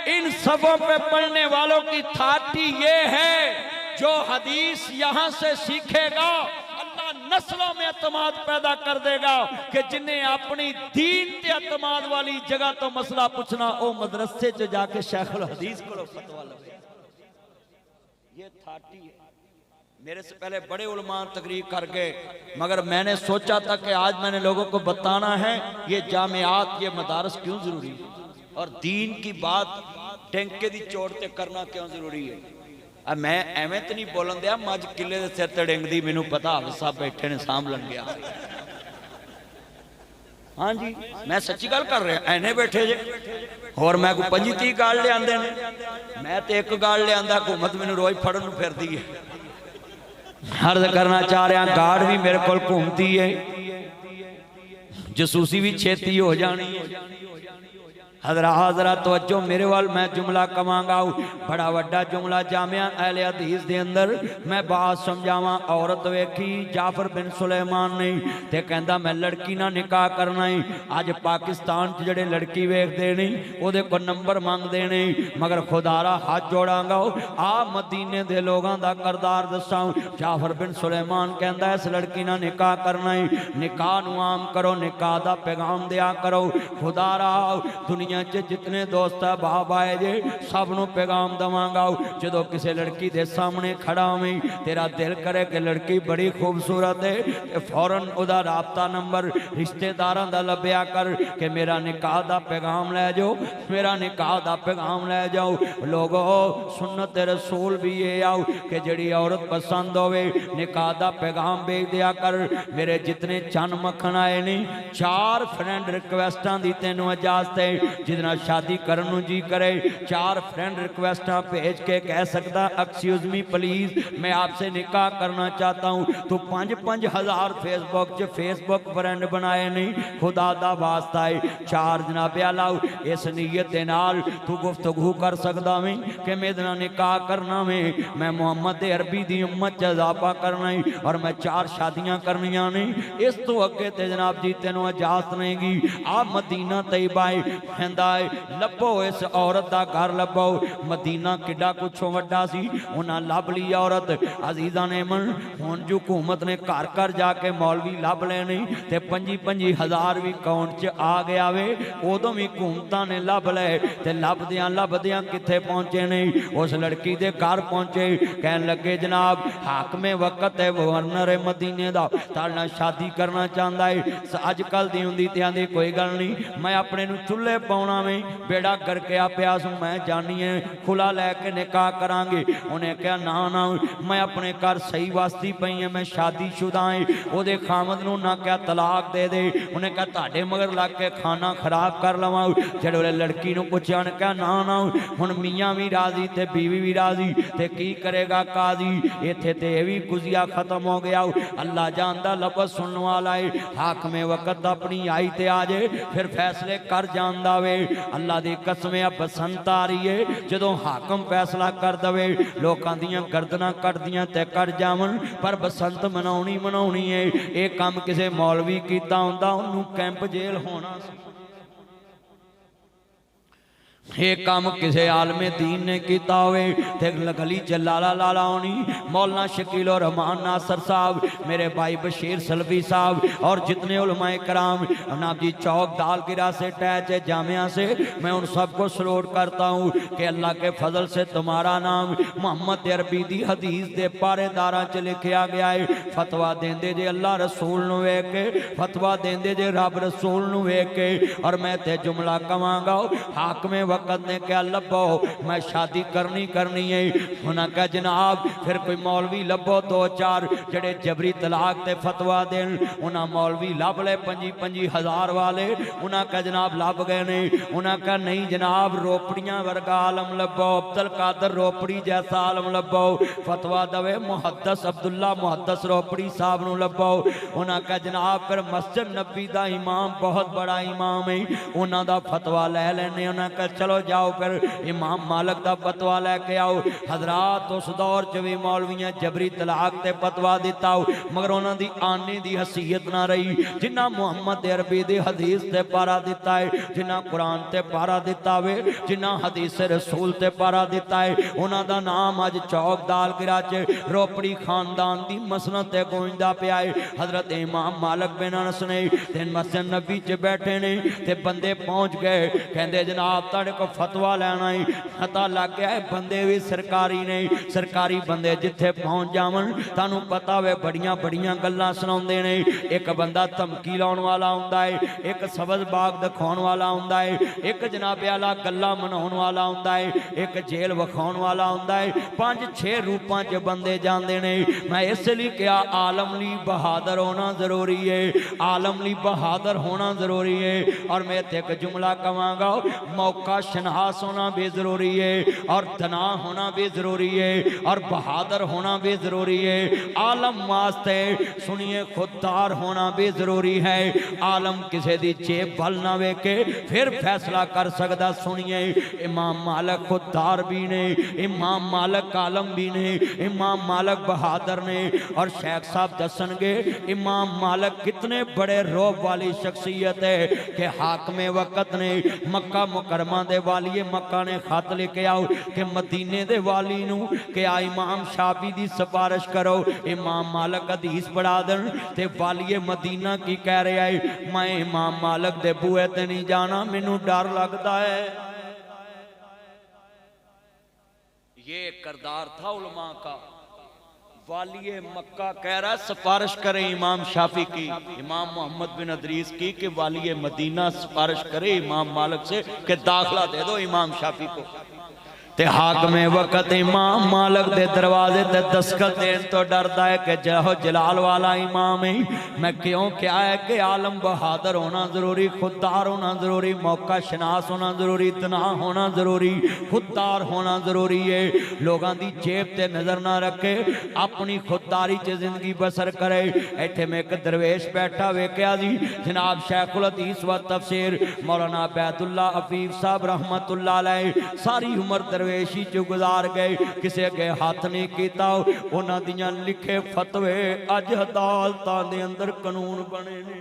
इन सबों पे पढ़ने वालों की थाटी ये है, जो हदीस यहां से सीखेगा अल्लाह नस्लों में एतमाद पैदा कर देगा कि जिन्हें अपनी दीन के एतमाद वाली जगह तो मसला पूछना, वो मदरसे च जाके शेखुल हदीस को फतवा लगे। ये थाटी है। मेरे से पहले बड़े उलमा तकरीर कर गए, मगर मैंने सोचा था कि आज मैंने लोगों को बताना है ये जामियात, ये मदारस क्यों जरूरी है, और दीन की बात टेंके दी चोट ते करना क्यों जरूरी है। अब मैं एवें तो नहीं बोलन दिया, मझ किले दे सिर ते डिंगदी, मैनू पता हाफिज साहब बैठे ने सांभलन गया। हाँ जी मैं सच्ची गल कर रहा, एने बैठे जे और मैं कोई 25-30 गाल लिया ने, मैं तो एक गाल लिया, हुकूमत मैनू रोज फड़न नूं फिरदी है। अर्ज करना चाह रहा गार्ड भी मेरे को घूमती है, जसूसी भी छेती हो जानी है। हजरा तवज्जो मेरे वाल, मैं जुमला कवांगा, बड़ा वड्डा जुमला जामिया अहले हदीस दे अंदर मैं बात समझावा। औरत वेखी जाफर बिन सुलेमान ने ते कहंदा मैं लड़की ना निकाह करना ही। अज पाकिस्तान च जेड़े लड़की वेखदे नहीं ओदे को नंबर मंगदे ने, मगर खुदारा हाथ जोड़ांगा आ मदीने दे लोगां दा करदार दसां। जाफर बिन सुलेमान कहंदा इस लड़की ना निकाह करना ही, निकाह नूं आम करो, निकाह दा पैगाम दिया करो। खुदारा दुनिया जितने दोस्त है बाप आए जे सब नूं पैगाम दवांगा। जो किसी लड़की दे सामने खड़ा होवें, तेरा दिल करे कि लड़की बड़ी खूबसूरत है, फौरन उदा राबता नंबर रिश्तेदारां दा लभ्या कर कि मेरा निकाह दा पैगाम लै जाओ, मेरा निकाह दा पैगाम लै जाओ। लोगो सुन्नत रसूल भी ये आओ कि जिहड़ी औरत पसंद होवे निकाह दा पैगाम भेज दिया कर। मेरे जितने चन मक्खन आए नहीं, 4 फ्रेंड रिक्वेस्टां दी तैनूं इजाजत है, जितना शादी करने जी करे 4 फ्रेंड रिक्वेस्ट भेज के कह सकता एक्सक्यूज मी प्लीज मैं आपसे निकाह करना चाहता हूँ। तो 5-5 हज़ार फेसबुक फ्रेंड बनाए नहीं, खुदा दा वास्ता है 4 जनाबे लाओ। इस नीयत दे नाल तू गुफ्तगू कर सकदा वे कि मेरे नाल निकाह करना वे, मैं मुहम्मद अरबी दी उम्मत च इजाफा करना है और मैं 4 शादियां करनियां नहीं। इस तो अगे ते जनाब जी तेनों इजाजत नहीं गी। आ मदीना तैयबा है, कहंदा है लभो इस औरत दा घर लभो। मदीना किड्डा कुछों वड्डा सी, उन्हां लभ ली औरत। अजीज़ां ने मन हुण जो हुकूमत ने घर घर जाके मौलवी लभ लेने ते 25-25 हज़ार भी अकाउंट च आ गया वे, उदों भी हुकूमतां ने लभ ले ते लभदियां कित्थे पहुंचे ने। उस लड़की दे घर पहुंचे, कहन लगे जनाब हाकमे वक्त है गवर्नर मदीने दा ताड़ नाल शादी करना चाहता है। अजकल दी हुंदी ते आंदी कोई गल नहीं, मैं अपने नूं चुल्हे पाउणा वे, बेड़ा करके आ पिया सूं, मैं जानी है खुला लैके निकाह करांगे। उन्हें कहा ना ना मैं अपने घर सही वास्ती पई है, मैं शादीशुदा है। ओदे खामद नूं ना क्या तलाक दे दे। उन्हें कहा तुहाडे मगर लग के खाना खराब कर लवां। जदों लड़की नूं पुछया उन्हें कहा ना ना हुण मियाँ भी राजी ते बीवी भी राजी ते की करेगा काजी, इत्थे ते ये भी गुजिया खत्म हो गया। अल्लाह जानदा लफ्ज़ सुनने वाला है, हाकमे वक्त अपनी आई ते आ जाए फिर फैसले कर जानदा वे। अल्लाह दी कसम बसंत आ रही है जदों हाकम फैसला कर दवे, लोकां दियां गर्दनां कटदियां ते कट जावन, पर बसंत मनाउणी है। ये काम किसी मौलवी कीता हुंदा उन्होंने कैंप जेल होना सी। ये काम किसी आलमे दीन ने किया होवे ते गली च लाला लाला होनी। मौलाना शकील और रहमान नासर साहब, मेरे भाई बशीर सलवी साहब और जितने उलमाए कराम नाब जी चौक दाल गिरा से टैच जामिया से, मैं उन सबको सलूट करता हूँ कि अल्लाह के फजल से तुम्हारा नाम मोहम्मद अरबी दी हदीस दे पारेदारा च लिखा गया है। फतवा देंदे जे अल्लाह रसूल नूं वेख के, फतवा देंदे जे रब रसूल नूं वेख के। और मैं ते जुमला कवांगा हाकमे वक्त ने क्या लभो मैं शादी करनी है। उन्हें कहा जनाब फिर कोई मौलवी लभो 2-4 जड़े जबरी तलाक ते फतवा देन। उन्हें मौलवी लभ ले 25-25 हज़ार वाले। उन्हें कहा जनाब लभ गए ने। उन्हें कहा नहीं जनाब रोपड़ियां वर्गा आलम लभो, अब्दुल कादर रोपड़ी जैसा आलम लभो, फतवा दवे मुहद्दस अब्दुल्ला मुहद्दस रोपड़ी साहब नूं लभो। उन्हें कहा जनाब फिर मस्जिद नबी दा इमाम बहुत बड़ा इमाम है, उन्हों का फतवा लै लैने। उन्हें कहा चलो जाओ फिर इमाम मालिक का फतवा लैके आओ। हजरात उस दौर च भी मौलवियां जबरी तलाक ते फतवा दिता हो, मगर उन्हों की आने की हसीयत ना रही। जिन्ना मुहम्मद अरबी दी हदीस ते पारा दिता है, जिन्ना कुरान ते पारा दिता वे, जिन्ना हदीस रसूल ते पारा दिता है, उन्हों का नाम अज चौक दाल गिरा च रोपड़ी खानदान की मसनत ते गूंजदा पिया है। हजरत इमाम मालिक बिन अनस ने ते मस्जिद नबी च बैठे ने ते बंदे पहुंच गए, कहते जनाब तुहाडे को फतवा लेना है। पता लग गया है बंदे भी सरकारी ने, सरकारी बंदे जिथे पहुंच जावन तुहानू पता वे बड़ियां बड़ियां गल्लां सुनाउंदे ने। एक बंदा धमकी लाउण वाला हुंदा है, एक सबज बाग दिखाउण वाला हुंदा है, एक जनाबे वाला गल्लां मनाउण वाला हुंदा है, एक जेल विखाउण वाला हुंदा है। 5-6 रूपां च बंदे जांदे ने। मैं इसलिए कहा आलम ली बहादुर होना जरूरी है, आलम ली बहादुर होना जरूरी है। और मैं एक जुमला कवांगा मौका शनास होना भी जरूरी है, और तना होना भी जरूरी है, और बहादुर होना भी जरूरी है। आलम वास्ते सुनिए खुददार होना भी जरूरी है। आलम किसी दी जेब भल ना वेखे फिर फैसला कर सकता। सुनिए इमाम मालिक खुददार भी ने, इमाम मालिक आलम भी ने, इमाम मालिक बहादुर ने। और शेख साहब दसनगे इमाम मालिक कितने बड़े रोब वाली शख्सियत है कि हाकमे वक्त ने मक्का मुकरमा दे वालिए मक्का ने खत लेके आओ कि मदीने दे वाली नू कि आ इमाम शाफी दी सिफारिश करो। इमाम मालिक हदीस पढ़ा देन ते वालिए मदीना की कह रहा है मैं इमाम मालिक दे बूहे ते नहीं जाना, मैनू डर लगता है। ये किरदार था उलमा का। वालिए मक्का कह रहा सिफारिश करें इमाम शाफी की, इमाम मोहम्मद बिन अदरीस की कि वालिए मदीना सिफारिश करे इमाम मालिक से कि दाखला दे दो इमाम शाफी को। ते हाकमे वक्त इमाम मालिक दे दरवाजे ते दस्तखत देन तो डरदा है कि जहो जलाल वाला इमाम है। मैं क्यों क्या है कि आलम बहादुर होना जरूरी, खुददार होना जरूरी, मौका शनास होना जरूरी, तना होना जरूरी, खुददार होना जरूरी है। लोगों की जेब ते नजर ना रखे, अपनी खुददारी च जिंदगी बसर करे। इत्थे मैं एक दरवेश बैठा वेख्या जी, जनाब शेखुल हदीस व तफसीर मौलाना अबैदुल्ला अफीफ साहब रहमतुल्लाह अलैह सारी उम्र दरवेशी च गुजार गए, किसी अगे हाथ नहीं किया। उन्हां दियां लिखे फतवे अज अदालतां दे अंदर कानून बने ने।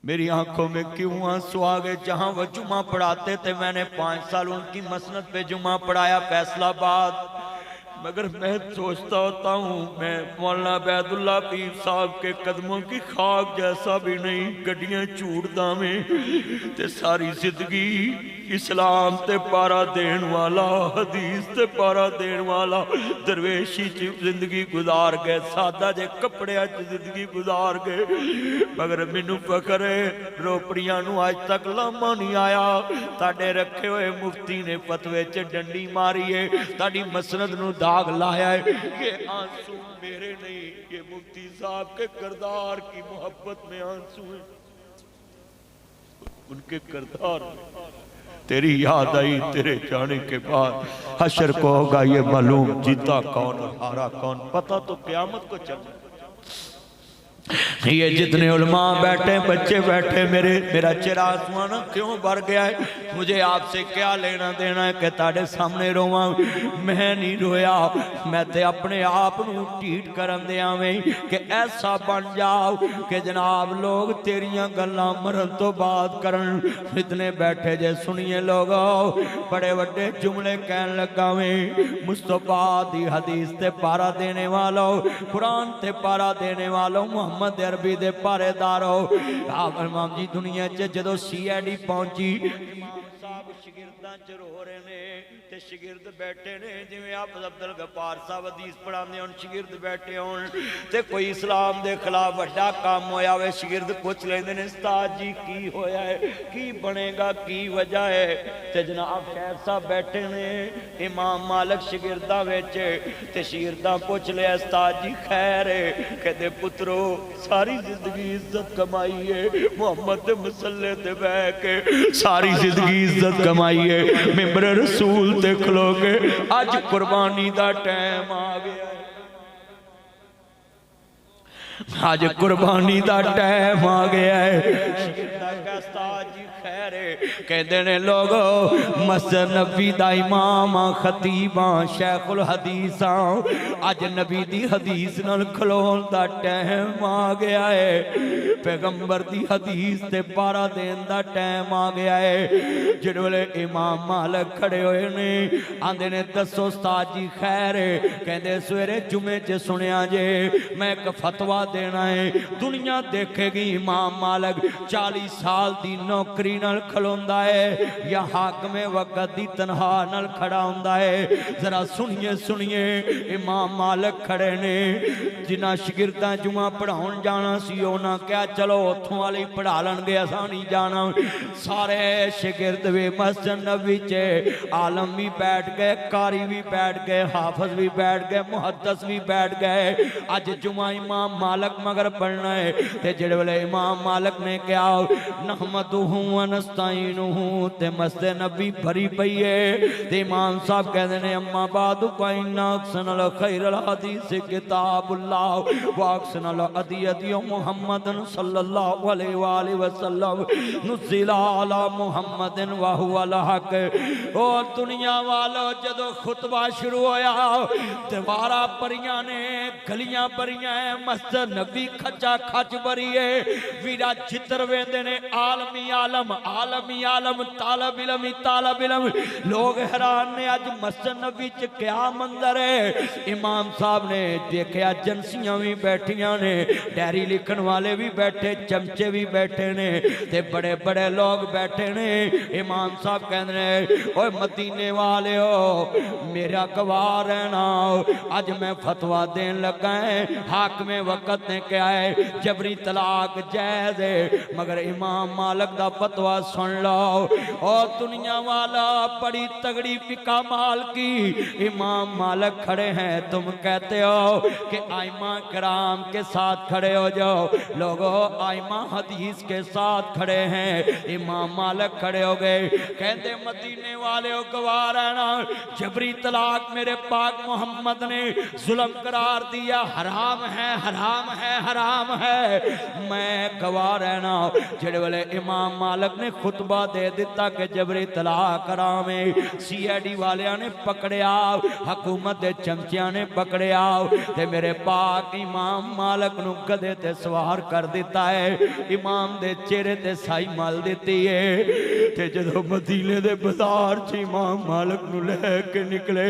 मेरी आंखों में क्यों आंसू आ गए। जहां वह जुमा पढ़ाते थे मैंने 5 साल उनकी मसनद पे जुमा पढ़ाया फैसलाबाद, मगर मैं सोचता होता हूँ मैं मौलाना बैदुल्ला पीर साहब के कदमों की खाक जैसा भी नहीं। गड्डियां झूठदा में ते सारी जिंदगी इस्लाम ते पारा देन वाला, हदीस ते पारा देन वाला दरवेशी च जिंदगी गुजार गए, सादा जे कपड़िया च जिंदगी गुजार गए। मगर मैनू फकर है रोपड़ियां नू अज तक लामा नहीं आया। ताडे रखे हुए मुफ्ती ने फतवे च डंडी मारी है, ताड़ी मसनद नू दाग लाया है। ये आंसू मेरे नहीं, ये मुफ्ती साहब के किरदार की मोहब्बत में आंसू है, उनके किरदार में। तेरी याद आई तेरे जाने के बाद, हशर को होगा ये मालूम जीता कौन और हारा कौन, पता तो क़यामत को चलना। ये जितने उलमा बैठे बच्चे बैठे, मेरा चेहरा आसमान क्यों भर गया है। मुझे आपसे क्या लेना देना है कि ताड़े सामने रोवा। मैं नहीं रोया, मैं ते अपने आप नू ढीठ करन दिया में कि ऐसा बन जाओ कि जनाब लोग तेरियां गल्लां मरन तो बाद करन। इतने बैठे जे सुनिए लोग बड़े बड़े जुमले कहन लगा में। मुस्तफा दी हदीस ते पारा देने वालों, कुरान ते पारा देने वालों, मोहम्मद अरबी दे पारेदार हो। इमाम जी दुनिया च जदों CID पहुंची, साहब शिगिर्दां च रो रहे ने ते शिगिर्द बैठे ने जिवें आप अब्दुल गफ्फार साहब हदीस पढ़ाते होन, शिगिर्द बैठे होन ते कोई इस्लाम दे खिलाफ वड्डा काम होया वे, शिगिर्द पूछ लेंदे ने उस्ताद जी की होया है, की बनेगा, की वजह है। ते जनाब शेख साहब बैठे ने, इमाम मालिक शिगिर्दां विच ते शिगिर्दां पूछ लिया उस्ताद जी खैर है। कहते पुत्रो सारी जिंदगी इज्जत कमाई है, मोहम्मद दे मसल्ले ते बैठ के सारी जिंदगी इज्जत कमाई है, मेंबर रसूल ते खलोगे। अज कुर्बानी दा टाइम आ गया, आज कुर्बानी दा टाइम आ गया है। खैर कहते ने लोग मस्जिद नबी दा इमाम खतीबा शेखुल हदीस, अज नबी दी हदीस नाल खलोन दा टाइम आ गया है। पैगंबर दी हदीस ते पारा देन दा टाइम आ गया है। जिस वेले इमाम मालिक खड़े होए ने आंदे ने दसो उस्ताद जी खैर। कहते सवेरे जुमे च सुनिया जे मैं एक फतवा देना है, दुनिया देखेगी इमाम मालिक 40 साल दी नौकरी नाल खलोंदा है या हाकमे वक्त दी तनहा नाल खड़ा हुंदा है। जरा सुनिए सुनिए इमाम मालिक खड़े ने, जिन्हां शिगिर्दां जुमा पढ़ाउण जाना सी उन्हां क्या चलो उत्थों वाले पढ़ा लणगे, असां नहीं जाना। सारे शिगिर्द वे मस्जिद नबी च आलम भी बैठ गए, कारी भी बैठ गए, हाफिज भी बैठ गए, मुहद्दिस भी बैठ गए। अज जुमा इमाम मालिक मगर पढ़ना है ते जिहड़े वेले इमाम मालिक ने कहा नहमदुहु व नस्तईनुहु ते मस्जिद नबी भरी पई है ते इमाम साहब कहते ने अम्मा बादु फइन्ना अहसनल खैरल हदीस किताबुल्लाह व अहसनल हदी मुहम्मदन सल्लल्लाहु अलैहि वसल्लम नुज़िला अला मुहम्मदिन व हुवल हक। ओ दुनिया वालों जदों खुतबा शुरू होया दीवारा परियां ने, गलियां भरियां है, मस्जिद नबी खचा खच भरी है। वीरा चित्र वेंदे ने आलमी आलम, आलमी आलम, तालब इलम ही तालब इलम। लोग हैरान ने अज मस्जिद नबी च क्या मंजर है। इमाम साहब ने देखा एजेंसियां भी बैठियां ने, डायरी लिखण वाले भी बैठे, चमचे भी बैठे ने ते बड़े बड़े लोग बैठे ने। इमाम साहब कहते ने ओए मदीने वाले हो मेरा गवाह रहना, अज मैं फतवा देन लगा है। हाकमे वक्त ने क्या है जबरी तलाक जायज है, मगर इमाम मालिक दा फतवा सुन लो। और दुनिया वाला बड़ी तगड़ी फिका माल की इमाम मालिक खड़े हैं, तुम कहते हो कि आइमा कराम के साथ खड़े हो जाओ। लोगों आइमा हदीस के साथ खड़े हैं, इमाम मालिक खड़े हो गए। कहते मदीने वाले हो गवाह रहना, जबरी तलाक मेरे पाक मोहम्मद ने जुल्म करार दिया, हराम है हराम है हराम है। मैं गवाह रहना जिहड़े वेले इमाम मालिक ने खुतबा दे दिता कि जबरी तलाक हराम है। CID वालियां ने पकड़िया, हुकूमत के चमचिया ने पकड़िया ते मेरे पाक इमाम मालिक नूं गधे ते सवार कर दिता है। इमाम दे चेहरे ते साई मल दी है ते जदों मदीने दे बाजार च इमाम मालिक नूं लैके निकले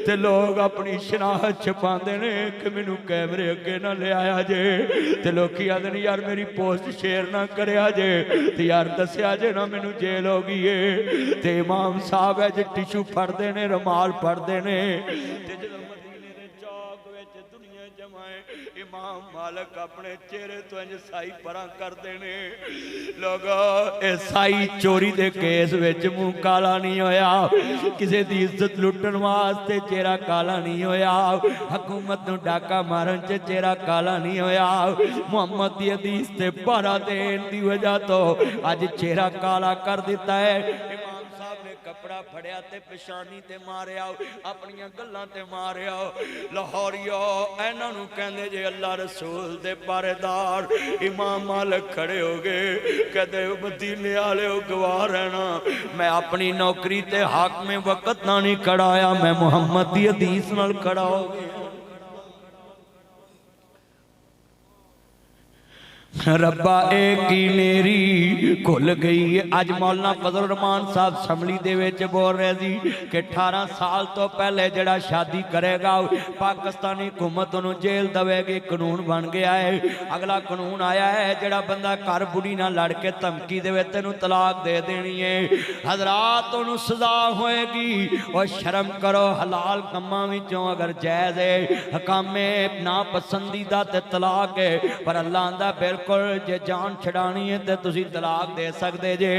ते लोग अपनी शनाहत छपाते ने कि मैनू कैमरे अगे ना ले आया जे, ते लोग आदन यार मेरी पोस्ट शेयर ना करया जे, ते यार दसिया जे ना मैनू जेल हो गई है। ते इमाम साहब है जे टिशू फड़ते ने, रुमाल फड़ते ने ते जदों मदीने दे चौक विच दुनिया जमाए इमाम मालिक अपने चेहरे तो इंज साई परां करते ने। लोग साई चोरी दे केस विच मुंह काला नहीं होया, किसी दी इज्जत लुटन वास्ते चेहरा काला नहीं होया, हुकूमत नूं डाका मारन च चेहरा काला नहीं होया, मुहम्मद दी हदीस ते पहरा देण दी वजह तो अज चेहरा काला कर दिता है। इमाम साहब ने कपड़ा फड़िया ते पेशानी ते मारिया, अपनियां गल्लां ते मारिया। लाहौरियो इन्हां नूं कहंदे जे अल्लाह रसूल दे पहरेदार। इमाम मालिक खड़े हो गए, कहते मदीने वाले गवाह रहना, मैं अपनी नौकरी ते हक में वक्त ना नहीं खड़ा होया, मैं मुहम्मद दी हदीस नाल खड़ा हो गया। रब्बा एक ही मेरी खुल गई है। अज मौलाना फजल रहमान साहब असम्बली दे विच बोल रहे सी कि 18 साल तो पहले जड़ा शादी करेगा पाकिस्तानी हुकूमत उन्होंने जेल देगी। कानून बन गया है, अगला कानून आया है जड़ा बंदा घर बुढ़ी ना लड़ के धमकी दे तेनू तलाक दे देनी है, हजरात उन्होंने सजा होएगी। और शर्म करो, हलाल कम्मां विचों अगर जायज़ है हकामे ना पसंदीदा ते तलाक है, पर अल्लाह आंदा बिल्कुल जे जान छड़ानी है तो तुसी तलाक दे सकते जे।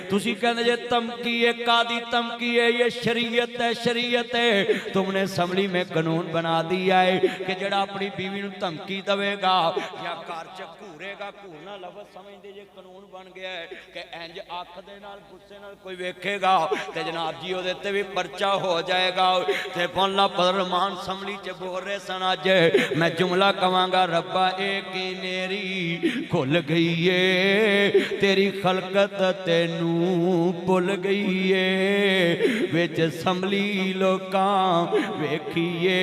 तुसी कहंदे जे धमकी है, कादी धमकी है, ये शरीयत है, शरीयत है। तुमने असम्बली में कानून बना दिया है कि जड़ा अपनी बीवी नूं धमकी देवेगा या घर च घूरेगा, घूरना लफ्ज़ समझदे जे कानून बन गया है कि इंज अख दे नाल गुस्से नाल कोई वेखेगा ते जनाब जी ओदे ते भी परचा हो जाएगा। ते मौलाना फजल रहमान असम्बली च बोल रहे सन, अज मैं जुमला कवांगा, रब्बा एक ही मेरी खुल गई है, तेरी खलकत तेनू भुल गई है, विच असम्बली लोकां वेखिए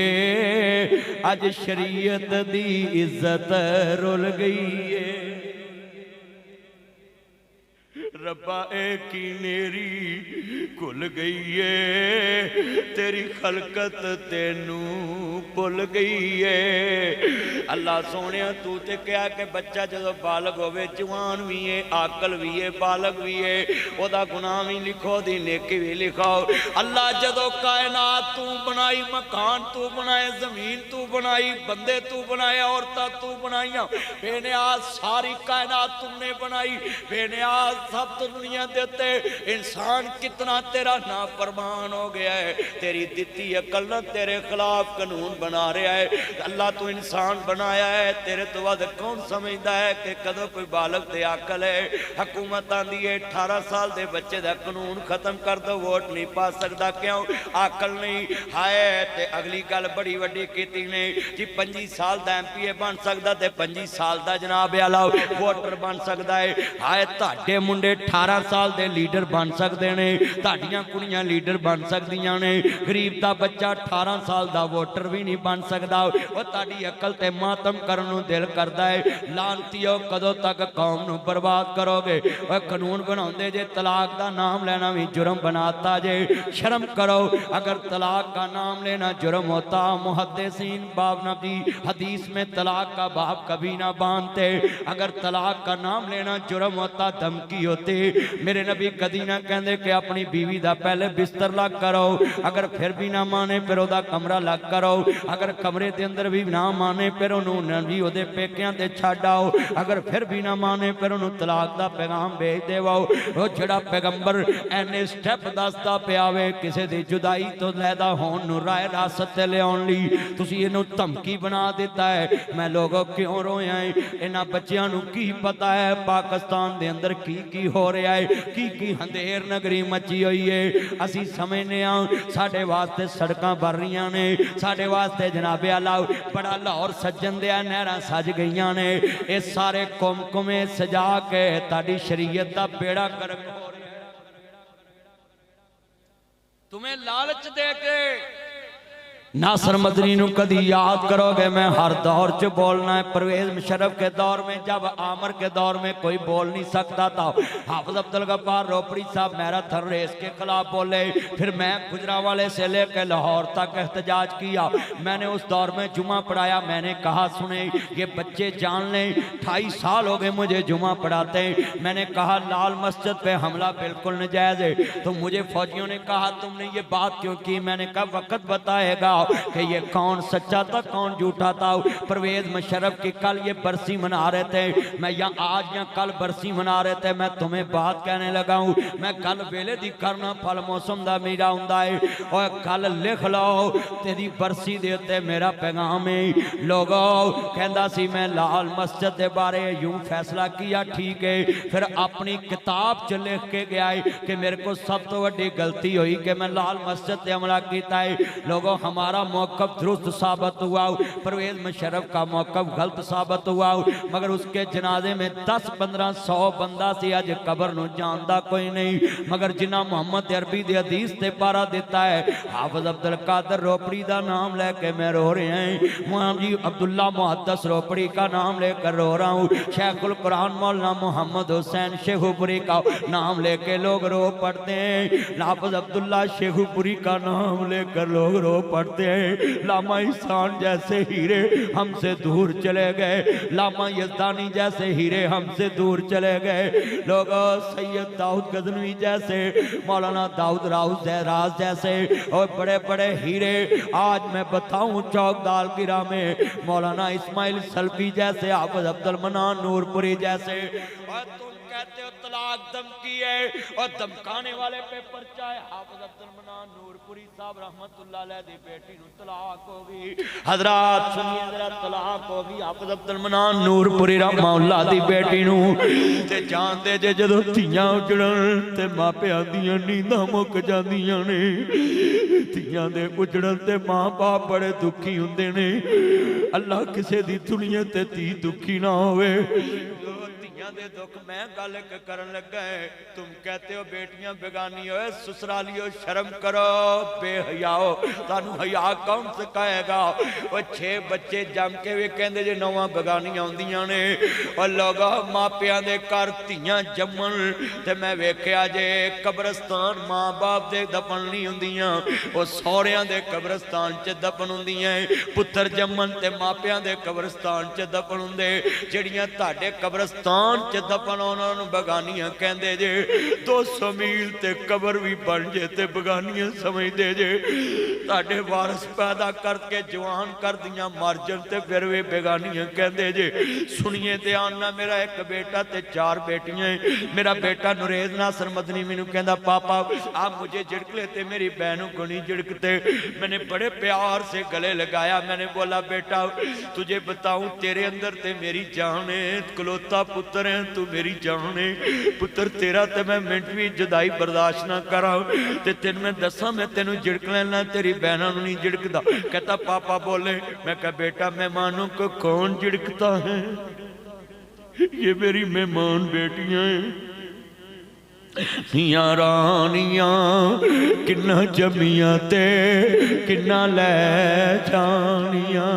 अज शरीयत दी इज्जत रुल गई है। रब्बा एक ही मेरी खुल गई है, तेरी खलकत तेनू भुल गई है। अल्लाह सोने तू ते क्या कि बच्चा जो बालग होवे, जवान भी है, आकल भी है, बालग भी है, ओदा गुनाह भी लिखो, दी नेकी भी लिखो। अल्लाह जदों कायनात तू बनाई, मकान तू बनाए, जमीन तू बनाई, बंदे तू बनाए, औरतां तू बनाईया, बेनियाज सारी कायनात तुमने बनाई, बेनियाज सब दुनिया देते। इंसान कितना तेरा नाफरमान हो गया है, तेरी दिती अकल ना तेरे खिलाफ कानून बना रहा है। अल्लाह तू इंसान बनाया है, तेरे तो बाद कौन समझता है कि कदों कोई बालग ते अकल है। हुकूमत आंदी है 18 साल के बच्चे का कानून खत्म कर दो, वोट नहीं पा सकता, क्यों? अकल नहीं है। ते अगली गल बड़ी वड्डी कीती ने जी 25 साल का MPA बन सकता ते 25 साल का जनाब आला वोटर बन सकता है। हाय ताडे मुंडे 18 साल के लीडर बन सकते हैं, ताड़ियां कुड़ियां लीडर बन सकदियां ने, गरीब का बच्चा 18 साल का वोटर भी नहीं बन सकता। और ताड़ी अकल ते मातम करन नूं दिल करता है। लानतियो कदों तक कौम नूं बर्बाद करोगे? और कानून बनाउंदे जे तलाक का नाम लेना भी जुर्म बनाता जे। शर्म करो, अगर तलाक का नाम लेना जुर्म होता मुहद्दिसीन बाब नबी हदीस में तलाक का बाब कभी ना बांधते। अगर तलाक का नाम लेना जुर्म होता, धमकी होती, मेरे नबी कदी ना कहते कि अपनी बीवी का पहले बिस्तर लग करो, अगर फिर भी ना माने फिर ओदा कमरा लग करो, अगर कमरे के अंदर भी ना माने फिर उन्होंने भी ओदे पेकियां ते छड्ड आओ, अगर फिर भी ना माने फिर उन्होंने तलाक का पैगाम भेज देवो। वो जड़ा पैगंबर एने स्टैप दसदा पिया वे किसी की जुदाई तो लैदा होण नूं राह रासत ते लियाउण लई, तुसीं इहनूं धमकी बना दिता है। मैं लोगों क्यों रोया है? इन्हां बच्चियां नूं की पता है पाकिस्तान दे अंदर की हो हो रहा है, की अंधेर नगरी मची हुई है। असी समझने साडे वास्ते सड़कां बन रही ने, साडे वास्ते जनाबे अल्लाह बड़ा लाहौर सज्जन दिया नहरां सज गई ने। ये सारे कुमकुमे सजा के ताड़ी शरीयत दा बेड़ा गर्क हो रहा है। तुम्हें लालच दे के नासर मदनी नू कदी याद करोगे? मैं हर दौर च बोलना है। परवेज मुशर्रफ के दौर में, जब आमर के दौर में कोई बोल नहीं सकता था, हाफिज अब्दुल गफ्फार रोपड़ी साहब मैराथन रेस के खिलाफ बोले। फिर मैं गुजरांवाले से लेकर लाहौर तक एहतजाज किया। मैंने उस दौर में जुमा पढ़ाया। मैंने कहा सुने ये बच्चे जान लें, 28 साल हो गए मुझे जुमा पढ़ाते। मैंने कहा लाल मस्जिद पे हमला बिल्कुल नजायज़ है। तो मुझे फौजियों ने कहा तुमने ये बात क्यों की? मैंने कहा वक्त बताएगा कि ये कौन सच्चा था कौन झूठा था। परवेज मुशर्रफ की कल ये बरसी मना रहे थे, मैं या आज या कल बरसी मना रहे थे। मैं तुम्हें बात कहने लगा हूँ, मैं कल वेले दी करना फल मौसम का मेरा हुंदा है। और कल लिख लो तेरी बरसी दे उत्ते मेरा पैगाम है। लोगों कहता सी मैं लाल मस्जिद के बारे यूं फैसला किया, ठीक है। फिर अपनी किताब च लिख के गया है कि मेरे को सब तो बड़ी गलती हुई कि मैं लाल मस्जिद से हमला किया है। लोगों हमारा मौकफ दुरुस्त साबित हुआ, परवेज मुशर्रफ का मौकफ गलत साबित हुआ। मगर उसके जनाजे में 10-15-100 बंदा से अज कबर नूं जानदा कोई नहीं। मगर जिन्ना मुहम्मद अरबी दे हदीस ते पारा दिता है, हाफिज अब्दुल कादिर रोपड़ी का नाम लेके मैं रो रहा हूँ। मुहम्मद अब्दुल्ला मुहद्दिस रोपड़ी का नाम लेकर रो रहा हूँ। शेखुल कुरान मौलाना मोहम्मद हुसैन शेखुपुरी का नाम लेके लोग रो पड़ते हैं। हाफिज अब्दुल्ला शेखुपुरी का नाम लेकर लोग रो पड़ते हैं। लामा इहसान जैसे हीरे हमसे दूर चले गए, लामा यज़दानी जैसे हीरे हमसे दूर चले गए। लोग सैयद दाऊद गजनवी जैसे, मौलाना दाऊद राउत जहराज जैसे और बड़े बड़े हीरे आज मैं बताऊं चौकदार गिरा में मौलाना इस्माइल सल्फी जैसे, हाफिज अब्दुल मनान नूरपुरी जैसे। और तुम कहते हो तलाक धमकी है और धमकाने वाले पे पर्चा है। हाफिज अब्दुल मनान नूरपुरी साहब रहमतुल्लाह अलैह दी बेटी नूं तलाक हो गई। हजरात सुनिए जरा, तलाक हो गई हाफिज अब्दुल मनान नूरपुरी रहमतुल्लाह दी बेटी नूं। ते जानदे जे जदों धीआं उजड़न ते मापिआं दीआं नींदां मुक जांदियां ने। धीआं दे उजड़न ते मां बाप बड़े दुखी हुंदे ने। अल्लाह किसे दी दुनिया ते धी दुखी ना होवे। दे दुख मैं गल करन लगा है। तुम कहते हो बेटियां बेगानी हो, ससुरालियो शर्म करो, बेहयाओ, सानू हया कौन सिखाएगा? और 6 बच्चे जम के भी कहते जे 9 बेगानियां आउंदियां ने। और लोग मापियां दे घर धीआं जम्मन ते मैं वेख्या जे कब्रस्तान मां बाप दे दफन नहीं हुंदियां, वो सौहरियां दे कब्रस्तान च दफन हुंदियां। पुत्तर जम्मन ते मापियां दे कब्रस्तान च दफन हुंदे। जिहड़ियां तुहाडे कब्रस्तान च दफन उन्होंने बगानियां कहते जे। 200 मील ते कबर भी बन जे ते बगानियां समझते जे। ताडे वारस पैदा करके जवान कर दियां मर जन ते फिर वे बेगानियां कहते जे। सुनिए ध्यान ना, मेरा एक बेटा ते 4 बेटियां। मेरा बेटा नुरेज नासर मदनी मैनू कहता पापा आप मुझे झिड़क लेते, मेरी बहनों को नहीं झिड़कते। मैंने बड़े प्यार से गले लगाया। मैंने बोला बेटा तुझे बताऊं तेरे अंदर ते मेरी जान है, कलोता पुत्र है, तू मेरी जान है। पुत्र तेरा ते मैं मिनट भी जुदाई बर्दाश्त ना करा ते तेन मैं दसा मैं तेनू झिड़क लेना, तेरी बहनों नहीं झिड़कदा। कहता पापा बोले। मैं कहा बेटा मेहमानों को कौन झिड़कता है? ये मेरी मेहमान बेटियां हैं। धियां रानियां किन्ना जमियां ते किन्ना लै जानियां।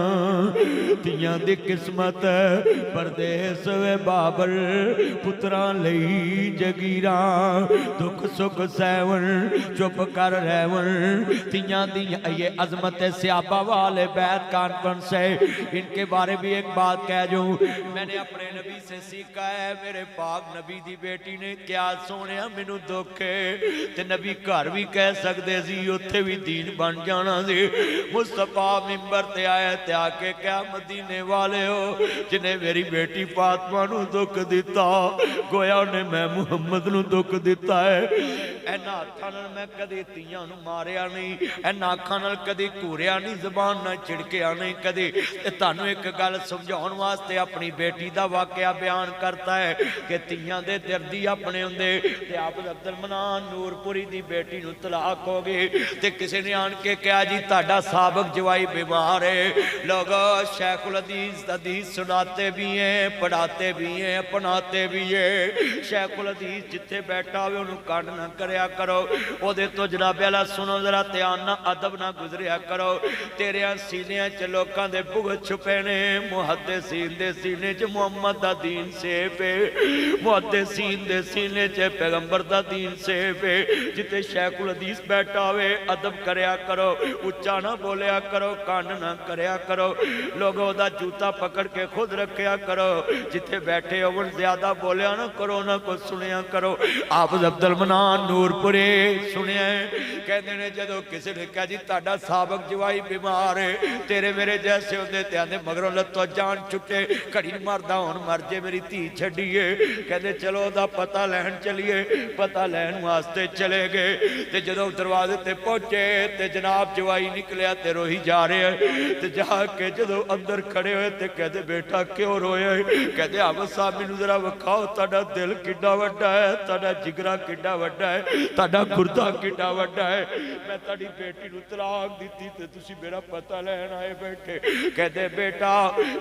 धियां दी किस्मत परदेस वे बाबल, पुत्रां लई जगीरा, दुख सुख सैवन चुप कर रहवन। धियां दी ये अजमत स्याबा वाले बैत कॉन्फ्रेंस है, इनके बारे भी एक बात कह दूं। मैंने अपने नबी से सीखा है, मेरे पाक नबी दी बेटी ने क्या सोने मैनू दुख है ते नबी घर भी कह सकते सी, उत्थे भी दीन बन जाना सी। मुस्तफा मिंबर ते आया ते आके क्या मदीने वाले हो जिन्हें मेरी बेटी फातिमा नू दुख दिता, गोया उन्हें मैं मुहम्मद नू दुख दिता है। इन्हां हत्थां नाल मैं कदे धीआं नूं मारिया नहीं, इन्हां अखां नाल कदे घूरिया नहीं, ज़बान नाल झिड़किया नहीं कदे। तुहानूं एक गल समझाउण वास्ते अपनी बेटी दा वाकया बयान करता है कि धीआं दे दर्दी अपने हुंदे ते आबिद अब्दुल मनान नूरपुरी दी बेटी नूं तलाक हो गई ते किसी ने आन के कहा जी तुहाडा साबक जवाई बीमार है। लोग शेखुल हदीस सुनाते भी हैं, पढ़ाते भी हैं, अपनाते भी है। शेखुल हदीस जिथे बैठा हो उन्होंने कंड ना करया करो, ओदे तो जनाबे वाला सुनो जरा ध्यान ना, अदब ना गुजरिया करो। तेरे सीनिया च लोगों के भुगत छुपे ने, मुहद्दिसीन दे सीने च मुहम्मद दा दीन सेफ है, मुहद्दिसीन दे सीने च पैगंबर दा दीन सेफ है। जिथे शेखुल हदीस बैठा हुए अदब करया करो, उच्चा ना बोलिया करो, कंड ना करया करो। लोगों दा जूता पकड़ के खुद रखया करो, जिथे बैठे हो ज्यादा बोलिया ना करो, ना कुछ सुनिया करो। आबिद अब्दुल मनान नूरपुरे सुनिया कहते ने जदों किसी ने कहा जी तुहाडा साबक जवाई बीमार है, तेरे मेरे जैसे होंदे ते आंदे मगरों लत्तों जान छुटे, घड़ी मरदा हुण मर जे मेरी धी छड्डीए। कहते चलो ओदा पता लैन चलीए, पता लैन वास्ते चले गए ते जदों दरवाजे ते पहुंचे ते जनाब जवाई निकलिया ते रोही जा रहे हैं ते जाके जदों अंदर खड़े हुए ते कहते बेटा क्यों रोए? कहते आबिद साहब मैनूं जरा विखाओ तुहाडा दिल किड्डा वड्डा है, तुहाडा जिगरा किड्डा वड्डा है, तुहाडा गुरदा किड्डा वड्डा है। मैं तुहाडी बेटी नूं तलाक दित्ती ते तुसीं मेरा पता लैन आए बैठे। कहते बेटा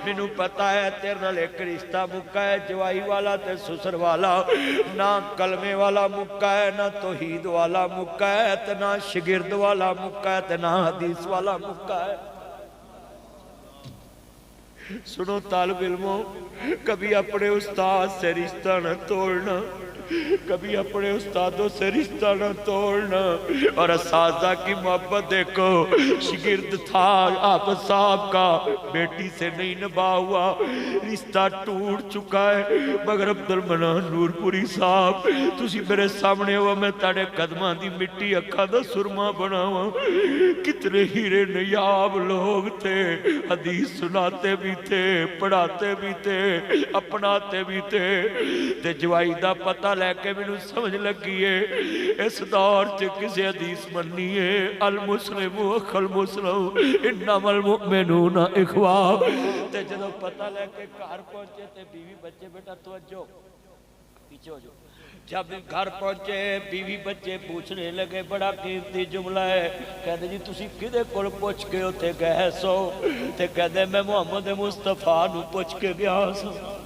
मैनूं पता है तेरे नाल एक रिश्ता मुक्का है, जवाई वाला ते ससुर वाला, ना कलमे वाला मुक्का है, ना तौहीद वाला मुक्का है, ते ना शिगिर्द वाला मुक्का है, ते ना हदीस वाला मुक्का है। सुनो तालिब इल्मों, कभी अपने उस्ताद से रिश्ता न तोड़ना, कभी अपने उस्तादों से रिश्ता न तोड़ना। और असाजा की मोहब्बत देखो, शिगिर्द था आबिद साहब का, बेटी से नहीं निभा हुआ, रिश्ता टूट चुका है। मगर अब्दुल मनान नूरपुरी साहब तुसी मेरे सामने हो, मैं तेरे कदमां दी मिट्टी अखा दा सुरमा बनावा। कितने हीरे नयाब लोग थे, हदीस सुनाते भी थे, पढ़ाते भी थे, अपनाते भी थे। ते जवाई दा पता लैके मैनू समझ लगी है इस दौर च किसी हदीस मन्नी है, अल मुस्लिम अखल मुस्लिम इन्नमल मुमिनूना इखवा। ते जदों पता लैके घर पहुंचे ते बीवी बच्चे बेटा तवज्जो पीछे हो जाओ, जब घर पहुंचे बीवी बच्चे पूछने लगे, बड़ा कीमती जुमला है। कहते जी तुसी किदे कोल पुछ के उत्थे गए सो? ते कहते मैं मुहम्मद मुस्तफा नू पुछ के गया सा।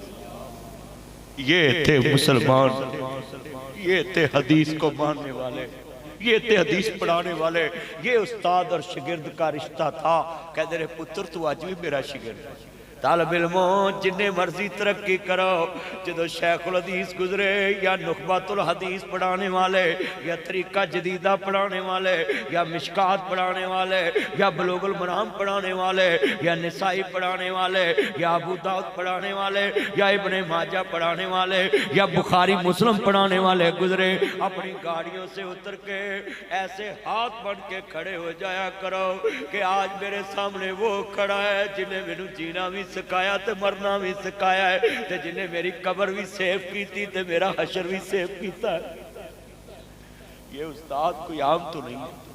ये थे मुसलमान, ये थे हदीस को मानने वाले, ये थे हदीस पढ़ाने वाले, ये उस्ताद और शिगिर्द का रिश्ता था। कहते रहे पुत्र तू अज भी मेरा शिगिर्द। तालिब इल्मों जिन्ने मर्जी तरक्की करो, जो शेखुल हदीस गुजरे या नुखबातुल हदीस पढ़ाने वाले, या तरीका जदीदा पढ़ाने वाले, या मिशकात पढ़ाने वाले, या बलूगुल मराम पढ़ाने वाले, या निसाई पढ़ाने वाले, या अबू दाऊद पढ़ाने वाले, या इब्ने माजा पढ़ाने वाले, या बुखारी मुस्लिम पढ़ाने वाले गुजरे, अपनी गाड़ियों से उतर के ऐसे हाथ बढ़ के खड़े हो जाया करो कि आज मेरे सामने वो खड़ा है जिन्हें मैनू जीना भी सिखाया ते मरना भी सिखाया है, ते जिन्हें मेरी कबर भी सेफ की थी ते मेरा हशर भी सेफ किया है। ये उस्ताद कोई आम तो नहीं है।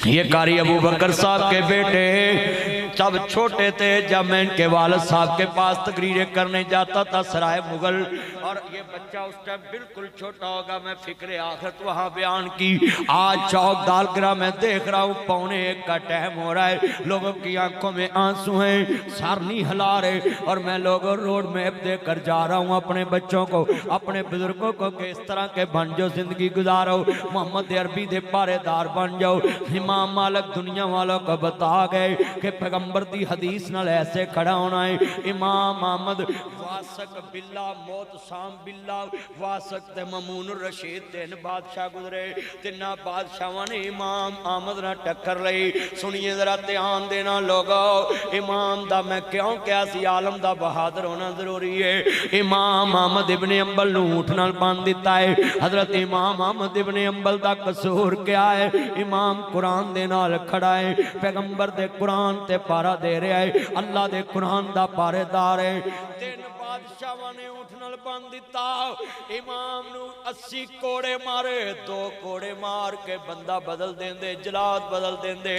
ये कारी अबू बकर साहब के बेटे जब छोटे थे, जब मैं इनके वालिद साहब के पास तकरीरें करने जाता था सराय मुगल, और ये बच्चा उस टाइम बिल्कुल छोटा होगा, मैं फिक्रे आखिरत वहाँ बयान की। आज चौक दालगरा में देख रहा हूँ 1:15 का टाइम हो रहा है, लोगों की आंखों में आंसू हैं, सर नहीं हिला रहे, और मैं लोगों रोड मैप देख कर जा रहा हूँ अपने बच्चों को, अपने बुजुर्गों को कि इस तरह के बन जाओ, जिंदगी गुजारो, मोहम्मद अरबी दे पारेदार बन जाओ। इमाम मालिक दुनिया वालों को बता गए कि पैगंबर दी हदीस नाल ऐसे खड़ा होना है। इमाम अहमद वासक बिल्ला मौत शाम बिल्ला वासक ते ममून रशीद तीन बादशाह गुजरे, तिना बादशाहां ने इमाम अहमद नाल टक्कर लई। सुनिए जरा ध्यान देना लोगो, इमाम दा मैं क्यों कहा सी आलम दा बहादुर होना जरूरी है। इमाम अहमद इब्ने अंबल नूं ऊंट नाल बांध दिता है। हजरत इमाम अहमद इब्ने अंबल दा कसूर क्या है? इमाम कुरान दे नाल खड़ा है, पैगंबर दे कुरान ते पारा दे रहा है, अल्लाह दे कुरान दा पारेदार है। तीन बादशाहां ने ऊंट नाल बन दिता। इमाम नू 80 कोड़े मारे, 2 कोड़े मार के बंदा बदल देंदे, जलाद बदल देंदे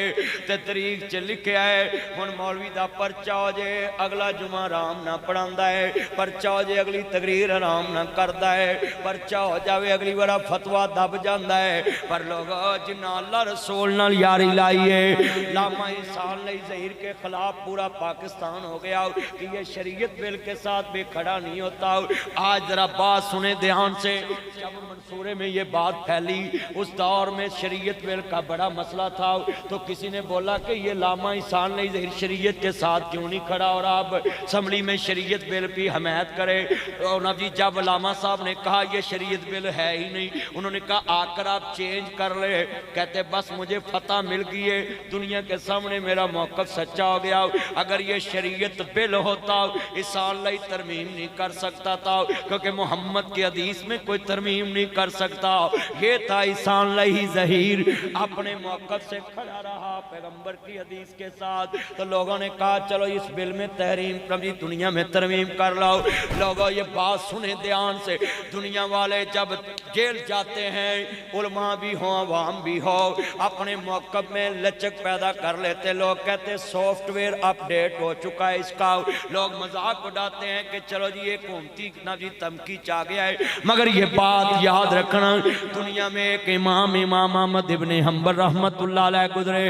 ते तरीक च लिखिया है हुण मौलवी दा परचा हो जे, अगला जुमा आराम ना पढ़ांदा है, परचा हो जे अगली तकरीर आराम ना करदा है, परचा हो जावे अगली बार फतवा दब जांदा है। पर लोग जिन्ना अल्लाह रसूल नाल यारी लाई है, लामा इंसान लई ज़हीर के खिलाफ पूरा पाकिस्तान हो गया कि ये शरीयत बिल के साथ भी खड़ा नहीं होता। आज जरा बात सुने ध्यान से, जब मंसूरे में ये बात फैली उस दौर में शरीयत बिल का बड़ा मसला था, तो किसी ने बोला कि ये लामा इंसान लई ज़हीर शरीयत के साथ क्यों नहीं खड़ा और आप असम्बली में शरीयत बिल की हमायत करे। और नबी जब लामा साहब ने कहा ये शरीयत बिल है ही नहीं, उन्होंने कहा आकर आप चेंज कर ले। कहते बस मुझे फतह मिल गई है, दुनिया के सामने मेरा मौक़िफ़ सच्चा हो गया। अगर ये शरीयत बिल होता इंसान लाई तरमीम नहीं कर सकता था, क्योंकि मोहम्मद की हदीस में कोई तरमीम नहीं कर सकता। ये था इंसान लाई ज़हीर अपने मौक़िफ़ से खड़ा रहा पैगंबर की हदीस के साथ। तो लोगों ने कहा चलो इस बिल में तहरीम कभी दुनिया में तरमीम कर लो। लोगों ये बात सुने ध्यान से, दुनिया वाले जब जेल जाते हैं, उलमा भी हो अवाम भी हो, अपने मौक़िफ़ में लचक पैदा कर लेते। लोग कहते सॉफ्टवेयर अपडेट हो चुका है इसका, लोग मजाक उड़ाते हैं कि चलो जी ये हुकूमती ना जी धमकी चा गया है। मगर ये बात याद रखना, दुनिया में एक इमाम अहमद इब्ने हंबल रहमतुल्लाह अलैह गुजरे,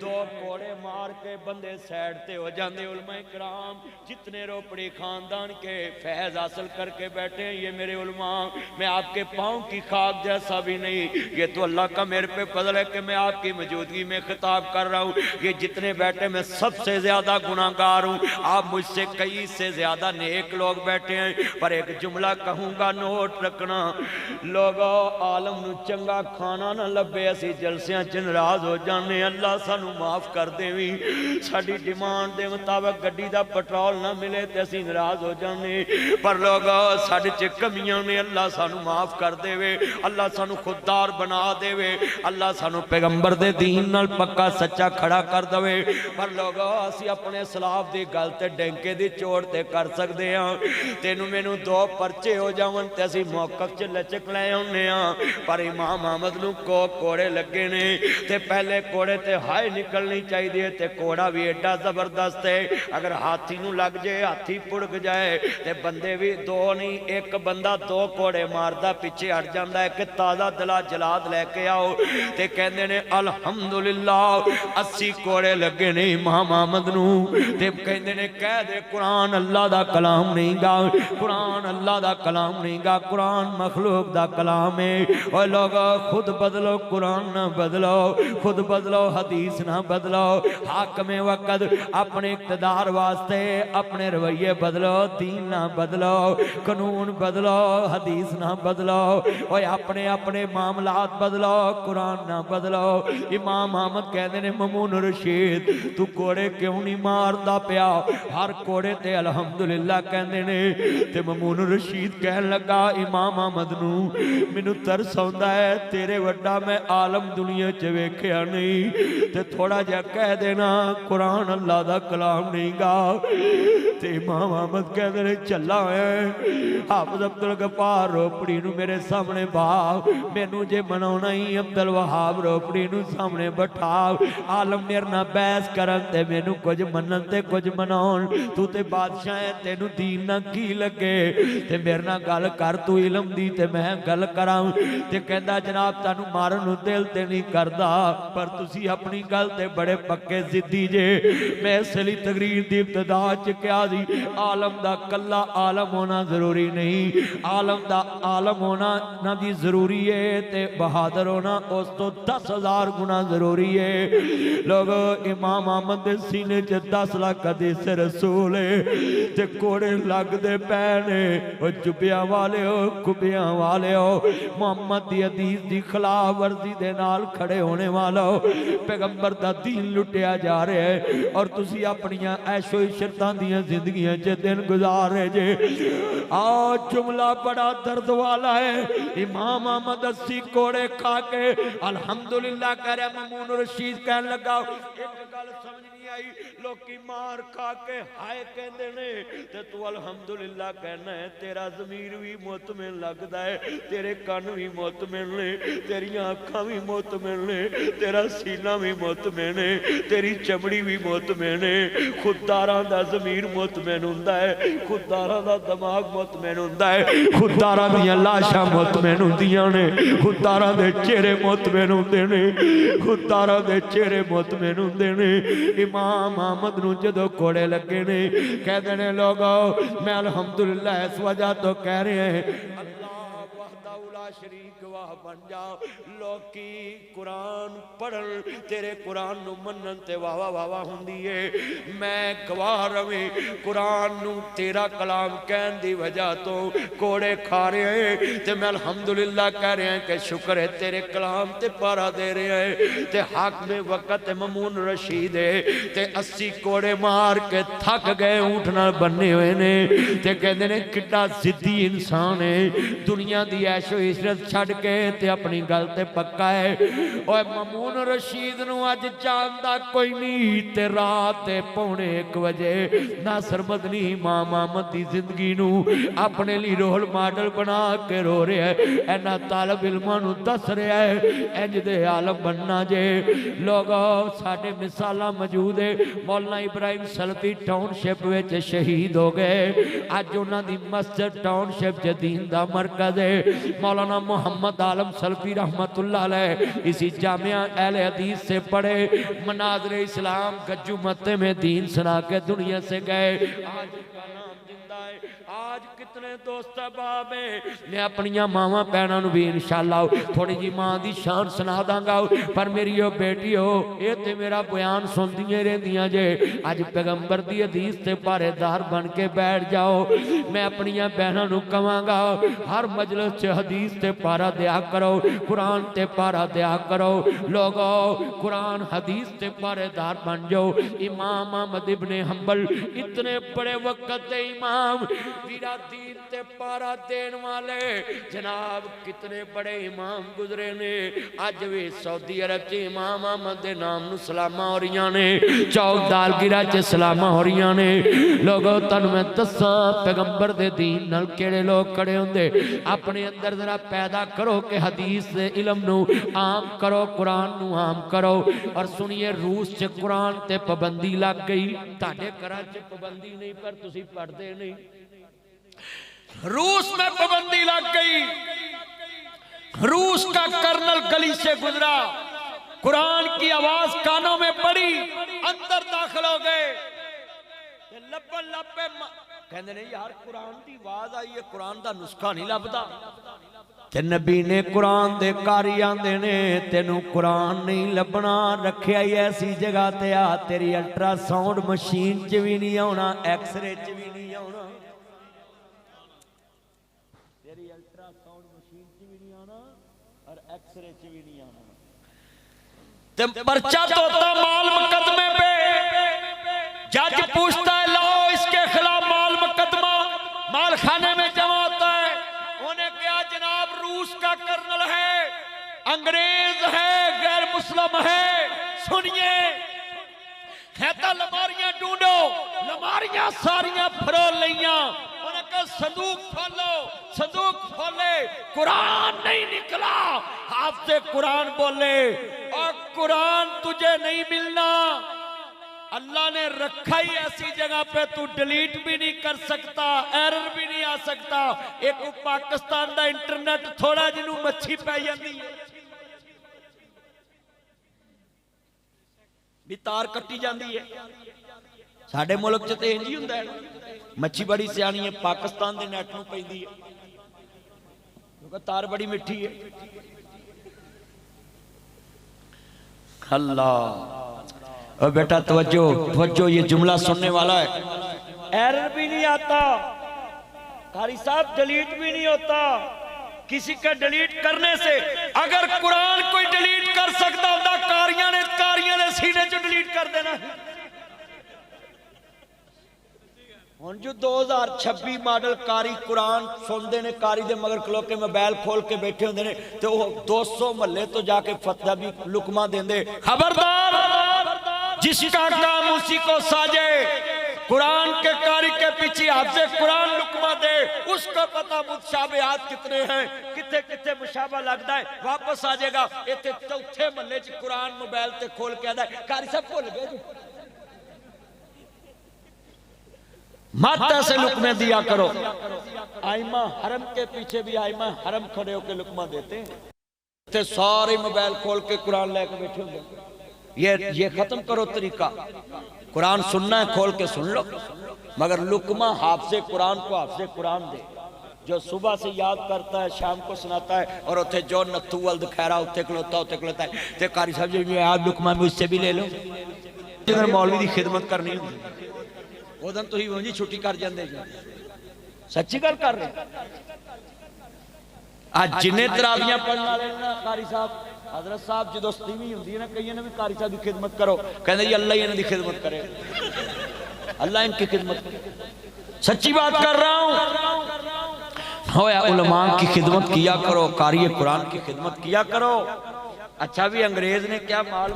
2 कोड़े मार के बंदे साइड ते हो जाते। उलमा इकराम जितने रोपड़ी खानदान के फैज़ हासिल करके बैठे हैं, ये मेरे उलमा, मैं आपके पाँव की खाक जैसा भी नहीं, ये तो अल्लाह का मेरे पे फजल है कि मैं आपकी मौजूदगी में खिताब कर रहा हूँ। ये जितने बैठे मैं सबसे ज़्यादा गुनाहगार हूँ, आप मुझसे कई से ज़्यादा नेक लोग बैठे हैं। पर एक जुमला कहूँगा नोट रखना, लोगों आलम नू चंगा खाना ना लभे, असी जलसियां च नाराज़ हो जाने, अल्लाह सानू माफ़ कर देवी। साडी डिमांड के मुताबिक गड्डी का पेट्रोल ना मिले तो असी नाराज़ हो जाने, पर लोग साडे च कमियां ने, अल्लाह सानू माफ़ कर देवे, अल्लाह सानू खुददार बना देवे, अल्लाह सानू पैगंबर दे दीन नाल पक्का सच्चा खड़ा कर देवे। पर लोग असी अपने सलाफ की गल ते डंके की चोट ते कर सकते हाँ, तेनू मैनू 2 परचे हो जावन ते असी मौक़िफ़ च लचक ले आउने हाँ। पर इमाम अहमद नू कोड़े लगे ने, ते पहले कोड़े ते हाय निकलनी चाहिए, ते कोड़ा भी एडा जबरदस्त है, अगर हाथी नू लग जाए हाथी पुड़क जाए, ते बंदे भी 2 नहीं, एक बंदा 2 कोड़े मारदा पीछे हट जाता है कि ताज़ा दिला जलाद लैके आओ। ते कहते ने अल्हम्दुलिल्लाह 80 कोड़े लगे ने इमाम अहमद नू, ते कहते ने कह दे कुरान अल्लाह दा कलाम नहीं गा, कुरान अल्लाह दा कलाम नहीं गा, कुरान मखलूक दा कलाम है। और लोग खुद बदलो, कुरान ना बदलो, खुद बदलो, हदीस ना बदलो। हाकमे वक़्त अपने इक़्तिदार वास्ते अपने रवैये बदलो, दीन ना बदलो, कानून बदलो, हदीस ना बदलो, और अपने अपने मामलात बदलो, कुरान ना बदलो। इमाम अहमद कहते ने ममून रशीद तू कोड़े क्यों नहीं मारदा पिया, हर कोड़े ते अल्हम्दुलिल्लाह कहते ने। ते ममून रशीद कहन लगा इमाम अहमद नू मैनू तरस आउंदा है, तेरे वड्डा मैं आलम दुनिया च वेखिया नहीं, ते थोड़ा जिहा कह देना कुरान अल्लाह दा कलाम नहीं गा। ते इमाम अहमद कहते ने चला है हाफिज़ अब्दुल गफ्फार रोपड़ी नू मेरे सामने बाव, मैनू जे मनाउणा ही अब्दुल वहाब रोपड़ी नू सामने बैठा, आलम मेरे नाल बहस करन ते मैनू कुछ मनन ते कुछ मनाउण, तू ते बादशाह है तेनू दीन ना की लगे, ते मेरे नाल गल कर तू इलम दी ते मैं गल करां। ते कहंदा जनाब तानू मारन नू दिल ते नहीं करदा, पर तुसी अपनी गल ते बड़े पक्के जिद्दी जे। मैं इसलिए तकरीर दी इब्तिदा च क्या सी, आलम दा कल्ला आलम होना जरूरी नहीं, आलम दा आलम होना ना भी जरूरी है, ते बहादुर होना उस तो 10,000 गुना जरूरी है। लोग इमाम अहमद दे सीने च 10 लाख हदीस रसूल है, ते कोड़े लगदे पै ने, ओ जुबियां वाले हो कुबियां वाले हो, मोहम्मद दी हदीस दी खिलाफ वर्जी दे नाल खड़े होने वाला हो, पैगंबर दा दीन लुटिया जा रहा है, और तुसी अपनियां ऐशो इशरतां दियां जिंदगियां च दिन गुजार रहे जे। आओ जुमला बड़ा दर्द वाला है, इमाम अहमद 80 कोड़े खा के अल्हम्दुलिल्लाह कह रहा। ममून रशीद कहने लगा एक गल समझ नहीं आई लोकी मार खा के हाय कहते ने ते तू अल्हम्दुलिल्लाह कहना है। तेरा ज़मीर भी मुतमिन लगता है, तेरे कान भी मुतमिन ने, तेरियां अखां भी मुतमिन ने, तेरा सीना भी मुतमिन है, तेरी चमड़ी भी मुतमिन है। खुदारां दा ज़मीर मुतमिन हुंदा है, खुदारां दा दिमाग मुतमिन हुंदा है, खुदारां दियां लाशां मुतमिन हुंदियां ने, खुदारां दे चेहरे मुतमिन हुंदे ने, खुदारां दे चेहरे मुतमिन हुंदे ने। इमाम अहमद नूं जदों कोड़े लगे ने कहदे ने लोगो मैं अल्हम्दुलिल्लाह इस वजह तो कह रहे हैं अल्लाह वहदा शरीक वाह बन जाओ। लोकी कुरान पढ़न तेरे कुरान नूं मनन ते वाह वाह वाह हुंदी है। मैं गवाह रवे कुरान नूं तेरा कलाम कहन दी वजह तो कोड़े खा रहे हैं ते मैं अल्हम्दुलिल्लाह कह रहे हैं कि शुक्र है तेरे कलाम ते पारा दे रहे हैं। ते हक में वक़्त ममून रशीद है ते 80 कोड़े मार के थक गए, ऊंट नाल बन्ने हुए ने ते कहंदे ने किड्डा जिद्दी इंसान है, दुनिया दी ऐशो इशरत छड़ के ते अपनी गल ते पक्का है। ओए ममून रशीद नूं अज जानदा कोई नहीं ते रात दे 1:45 बजे नासर मदनी इमाम अहमद दी जिंदगी नूं अपने लिए रोल मॉडल बना के रो रहा है। इन्हां तालिब इल्मां नूं दस रहा है इंज दे आलम बनना जे। लोगो साडे मिसालां मौजूद है। मौलाना इब्राहिम सलफी टाउनशिप विच शहीद हो गए, अज उन्हां दी मस्जिद टाउनशिप च दीन दा मरकज है। मौलाना मोहम्मद आलम सलफी रहमतुल्लाह अलैह इसी जामिया अहले हदीस से पढ़े, मनाज़िर इस्लाम गज्जू मत्ते में दीन सुना के दुनिया से गए। आज का नाम जिंदा है। आज कितने दोस्त बाब है। मैं अपनिया मावां भैनों भी इंशाअल्लाह थोड़ी जी मां की शान सुना दांगा, पर मेरी ओ बेटी हो ये ते मेरा बयान सुनदियां रहंदियां जे। अज पैगंबर दी हदीस ते पहरेदार बन के बैठ जाओ। मैं अपनिया बहनों कहांगा हर मजलिस च हदीस ते पारा दिया करो, कुरान ते पारा दिया करो। लोगो कुरान हदीस ते पहरेदार बन जाओ। इमाम अहमद इब्ने हंबल इतने बड़े वक्त दे इमाम वीरा दीन ते पारा देन वाले जनाब कितने बड़े इमाम गुजरे ने। अज भी सऊदी अरब च इमाम अहमद दे नाम नूं सलामा हो रही ने, चौक दालगिरा च सलामा हो रही ने। लोगों तुहानूं मैं दसां पैगंबर दे दीन नाल किहड़े लोग खड़े हुंदे। अपने अंदर जरा पैदा करो कि हदीस दे इलम नूं आम करो, कुरान नूं आम करो। और सुनिए रूस च कुरान ते पाबंदी लग गई, तुहाडे घरां च पाबंदी नहीं पर तुसीं पढ़दे नहीं। रूस में पाबंदी लग गई, रूस का कर्नल गली से गुजरा, कुरान की आवाज कानों में पड़ी, अंदर दाखिल हो गए। लब्बे लब्बे कहते नहीं यार कुरान की आवाज आई है, कुरान का नुस्खा नहीं लभदा। ते नबी ने कुरान दे कारी आंदे ने तेनू कुरान नहीं लभना, रखिया ही ऐसी जगह ते आ तेरी अल्ट्रासाउंड मशीन च भी नहीं आना, एक्सरे च भी नहीं आना, तेरी अल्ट्रासाउंड मशीन च भी नहीं आना और एक्सरे च भी नहीं आना। ते पर्चा तोता माल मुकदमे पे, जज पूछता है लाओ इसके खिलाफ माल मुकदमा, माल खाने में जमा होता है। उन्हें क्या जनाब रूस का कर्नल है, अंग्रेज है, गैर मुस्लिम है। सुनिए कहता लमारियां ढूंढो, लमारियां सारियां फरोल लिया। उन्हें कहा संदूक खोलो, संदूक खोले, कुरान नहीं निकला। हाथ से कुरान बोले और कुरान तुझे नहीं मिलना, अल्लाह ने रखा ही ऐसी जगह पे तू डिलीट भी नहीं कर सकता, एरर भी नहीं आ सकता। एक पाकिस्तान का इंटरनेट थोड़ा जिन्हों मच्छी पै जाती है भी तार कट्टी जाती है। साडे मुल्क च तो इंज ही हुंदा है, मच्छी बड़ी सियाणी है, पाकिस्तान के नैट नूं पैंदी है क्योंकि तार बड़ी मिठी है। अल्लाह बेटा तवज्जो तवज्जो, ये जुमला सुनने वाला है। एरर भी नहीं आता, कारी साहब डिलीट भी नहीं होता किसी का डिलीट करने से। अगर कुरान कोई डिलीट कर सकता होता कारियां ने सीने चो डिलीट कर देना। हुण जो 2026 मॉडल कारी कुरान सुनते ने, कारी दे मगर खलो के मोबाइल खोल के बैठे होंदे ने ते वो 200 महल्ले तो जाके फतवा भी लुकमा देंदे, खबरदार जिसका काम उसी को साजे। कुरान के कारी के पीछे हाफिज़े कुरान लुकमा दे, उसको पता मुतशाबिहात कितने हैं, कितने कितने मुशाबा लगता है। वापस आ जाएगा इतने चौथे महल्ले च कुरान मोबाइल ते खोल के आता है, कारी साहब भूल गए जी। मत ऐसे लुकमे दिया करो। आइमा हरम के पीछे भी आइमा हरम खड़े होकर लुकमा देते हैं, सारे मोबाइल खोल के कुरान लेके बैठे होंगे। ये खत्म करो तरीका। कुरान सुनना है खोल के सुन लो, मगर लुकमा हाफिज़े कुरान को हाफिज़े कुरान दे, जो सुबह से याद करता है शाम को सुनाता है। और उथे जो नत्थू वल दिखारा उत्थे खलोता है ते कारी साहब जी आप लुकमा मुझसे भी ले लो। जिधर मौलवी की खिदमत करनी होंगी उदन तुसीं उंज छुट्टी कर जांदे जी। सच्ची गल कर रहे। आज जिन्ने तरावियां पढ़ने वाले ना कारी साहब हजरत साहब जो तीवी होंगी ना, कई ने भी कारी साहब की खिदमत करो, कहते जी अल्लाह ही इन्हों की खिदमत करे, अल्लाह इनकी खिदमत करे। सच्ची बात कर रहा हूं। होया उलमा की खिदमत किया करो, कारी कुरान की खिदमत किया करो। अच्छा भी अंग्रेज ने क्या माल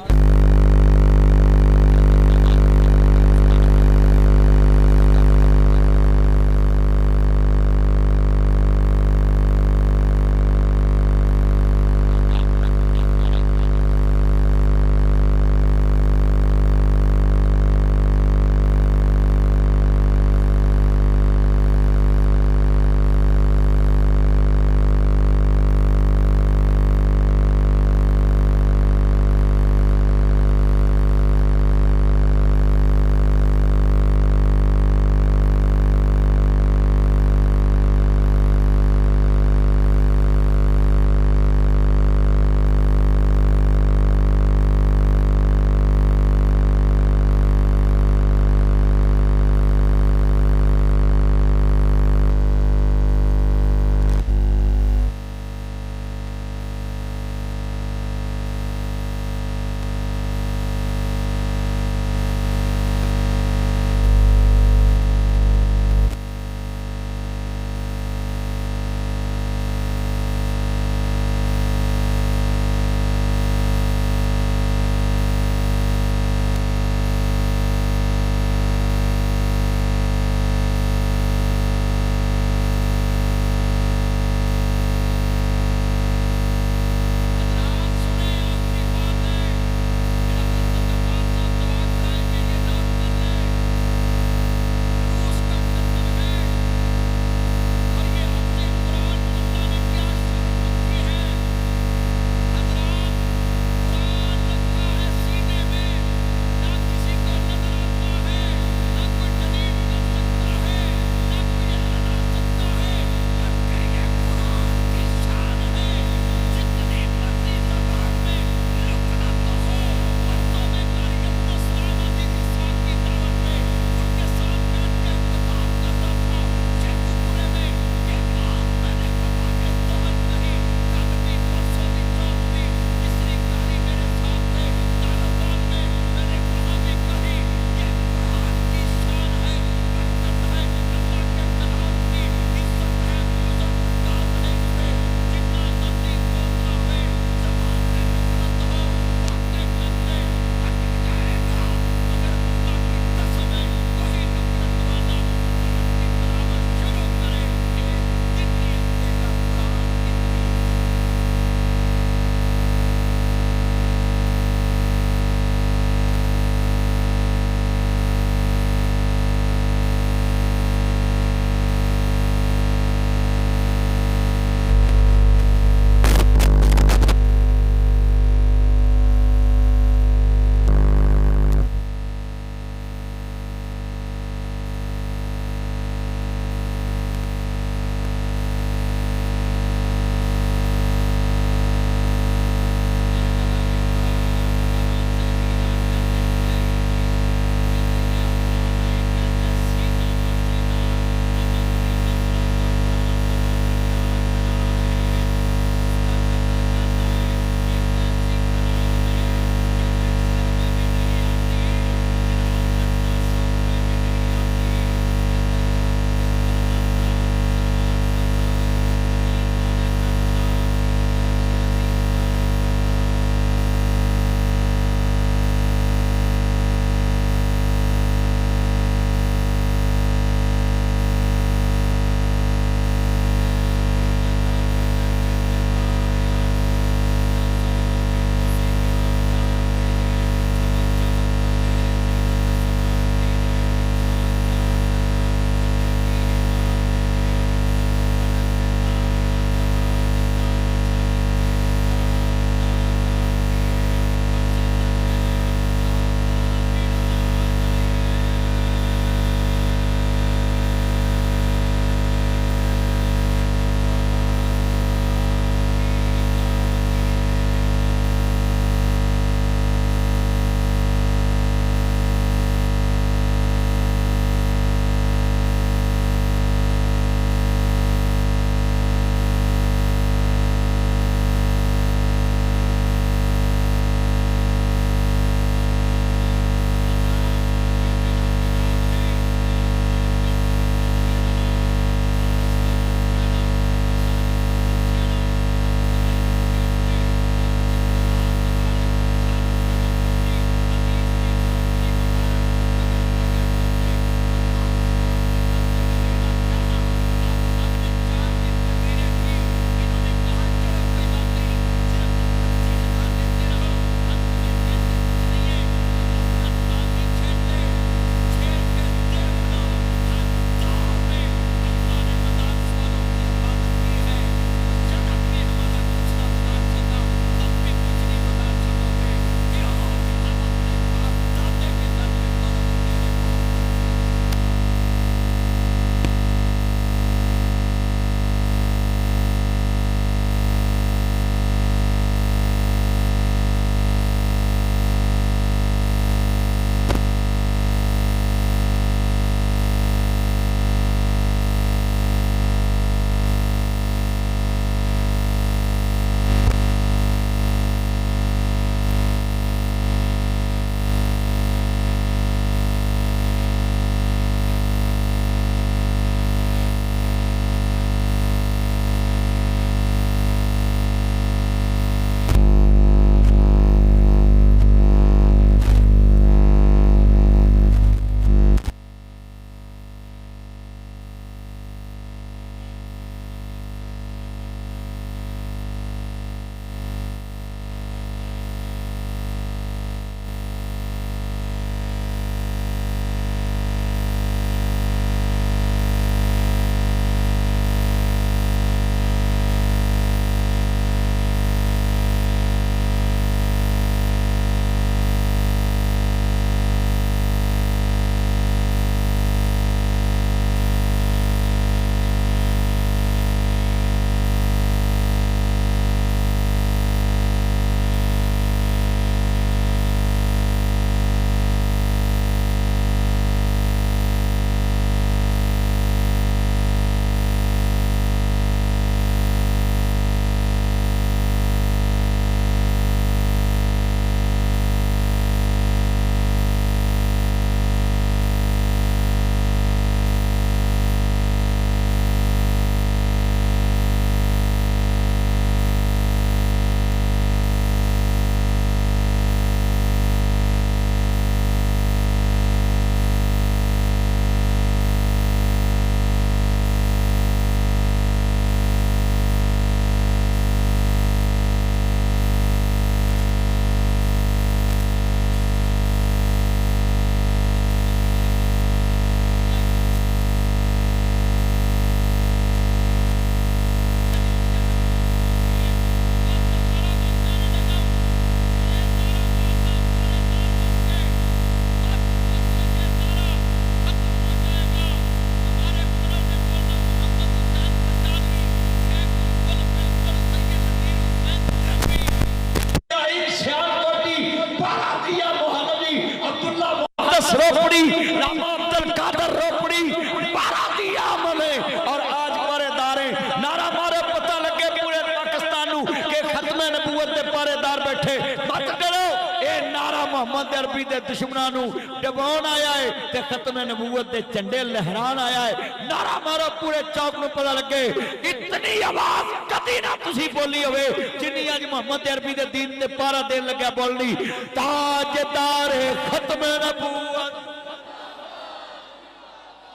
अब्बास रोपड़ी, लामा अब्दुल कादर रोपड़ी, 12 दिया मले और आज पहरेदारे नारा मारे पता लगे पूरे पाकिस्तान नू के खत्मे नबूवत दे पहरेदार बैठे। मत करो ए नारा मोहम्मद अरबी दे दुश्मनां नू डबाउण आया है ते खत्मे नबूवत दे झंडे लहरान आया है। नारा मारो पूरे चौक नू पता लगे। इतनी आवाज कदी ना तुसी बोली होवे जिन्नी अज मोहम्मद अरबी दे दीन ते पारा देन लग्या बोलनी। ताजदार खत्मे नबूवत,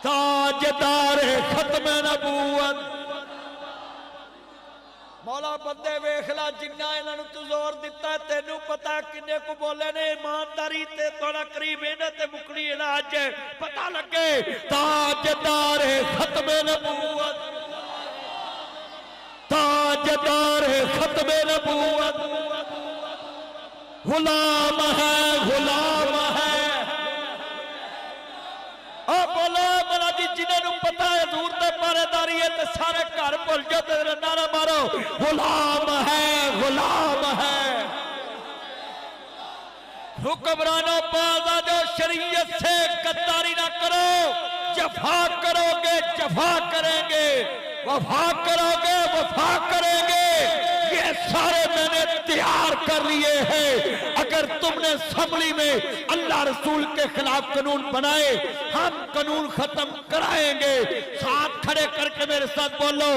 ताजदार खत्मे नबूवत। मौला बंदे वेख ला जिन्ना इन्हां तू जोर दिता तेनू पता किन्ने को बोले ने ईमानदारी ते थोड़ा करीब इन्हां ते मुकड़ी इन्हां अज पता लगे। ताजदार खत्मे नबूवत, ताजदार खत्मे नबूवत। गुलाम है, गुलाम है। ओ बोलो बोला जी जिन्होंने पता है हजूर ते पहरेदारी है ते सारे घर भुल जाओ ते नारा मारो गुलाम है, गुलाम है। हुक्मरानों पास आ जाओ, शरीयत से गद्दारी ना करो। जफा करोगे जफा करेंगे, वफा करोगे वफा करेंगे। ये सारे मैंने तैयार कर लिए हैं। अगर तुमने असम्बली में अल्लाह रसूल के खिलाफ कानून बनाए हम कानून खत्म कराएंगे। साथ खड़े करके मेरे साथ बोलो।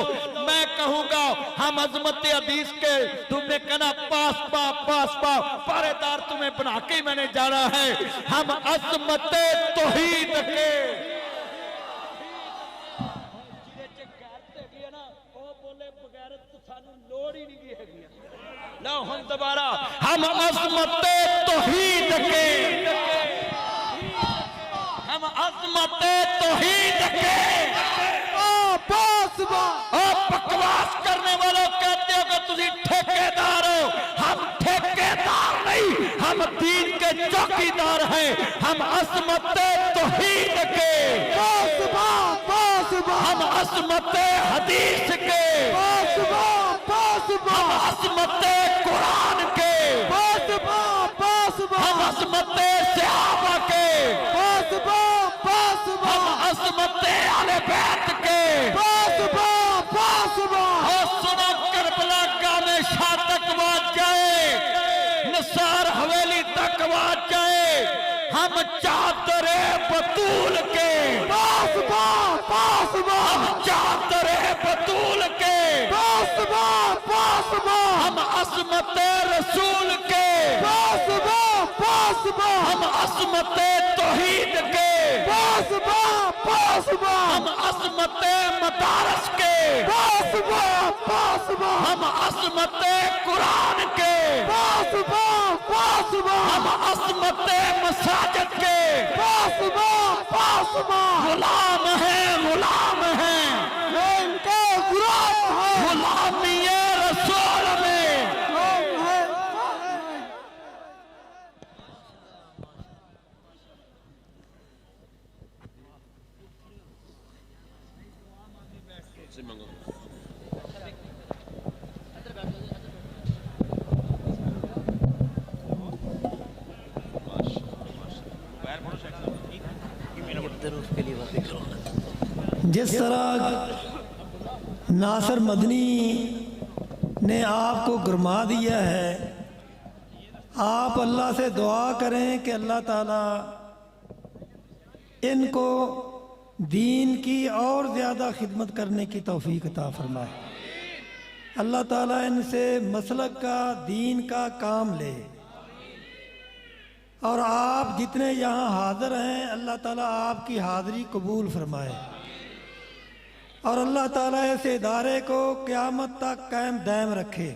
मैं कहूंगा हम अजमत हदीस के, तुमने कहना पास पा पास पा, पहरेदार तुम्हें बना के मैंने जाना है। हम अजमत तौहीद के लो हम दोबारा हम अजमत तौहीद के, हम अजमत तौहीद के। बकवास करने वालों कहते हो कि तुम ठेकेदार हो। हम ठेकेदार नहीं, हम दीन के चौकीदार हैं। हम अजमत तौहीद के, हम अजमत हदीस के, हम अजमत कुरान के, हम अजमत सहाबा के, हम अजमत अहले बैत के। और सुनो करबला गाने शाह तक बात जाए, निसार हवेली तक बात जाए। हम चादरे बतूल के, हम चादरे बतूल के, हम अजमत रसूल के, हम अजमत तौहीद के, हम अजमत मदारस के, हम अजमत कुरान के, हम अजमत मसाजिद के। गुलाम है, गुलाम है, गुलामी रसूल में। जिस तरह नासिर मदनी ने आपको गुरमा दिया है, आप अल्लाह से दुआ करें कि अल्लाह ताला इनको दीन की और ज़्यादा खिदमत करने की तौफीक अता फरमाए। अल्लाह ताला इनसे मसलक का, दीन का काम ले। और आप जितने यहाँ हाज़िर हैं, अल्लाह ताला आपकी हाज़िरी कबूल फरमाए। और अल्लाह ताला इस इदारे को क़यामत तक कायम दायम रखे।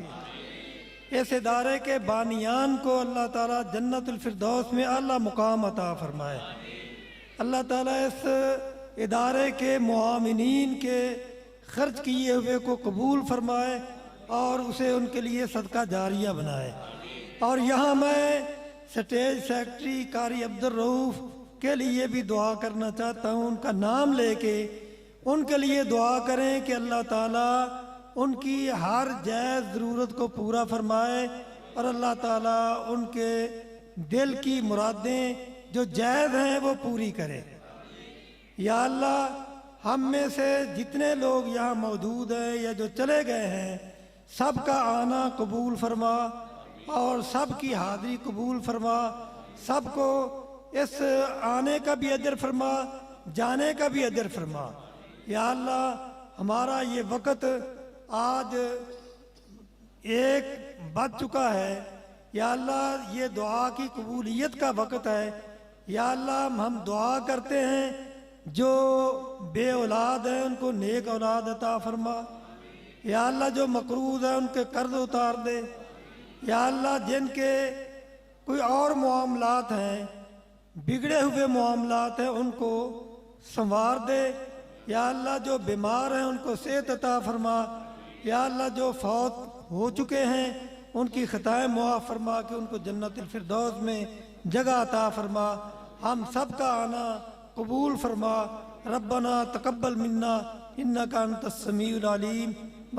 इस इदारे के बानियान को अल्लाह ताला जन्नतुल फिरदौस में आला मुकाम अता फरमाए। अल्लाह ताला इस इदारे के मुआमिनीन के खर्च किए हुए को कबूल फरमाए और उसे उनके लिए सदका जारिया बनाए। और यहाँ मैं स्टेज सेक्रेटरी कारी अब्दुल रऊफ के लिए भी दुआ करना चाहता हूँ। उनका नाम लेके उनके लिए दुआ करें कि अल्लाह ताला उनकी हर जायज़ ज़रूरत को पूरा फरमाए और अल्लाह ताला उनके दिल की मुरादें जो जायज़ हैं वो पूरी करे। या अल्लाह हम में से जितने लोग यहाँ मौजूद हैं या जो चले गए हैं सबका आना कबूल फरमा और सबकी हाज़िरी कबूल फरमा। सबको इस आने का भी अजर फरमा, जाने का भी अजर फरमा। या अल्लाह हमारा ये वक़्त आज एक बज चुका है। या अल्लाह ये दुआ की कबूलियत का वक़्त है। या अल्लाह हम दुआ करते हैं जो बे औलाद हैं उनको नेक औलाद अता फरमा। या अल्लाह जो मकरूज़ है उनके कर्ज उतार दे। या अल्लाह जिनके कोई और मामलात हैं, बिगड़े हुए मामलात हैं, उनको संवार दे। या अल्लाह जो बीमार हैं उनको सेहत अता फरमा। या अल्लाह जो फौत हो चुके हैं उनकी खताएं मुआफ़ फरमा कि उनको जन्नतुल फिरदौस में जगह अता फरमा। हम सब का आना कबूल फरमा। रब्बना तकब्बल मिन्ना इन्नका अंतस समीउल अलीम।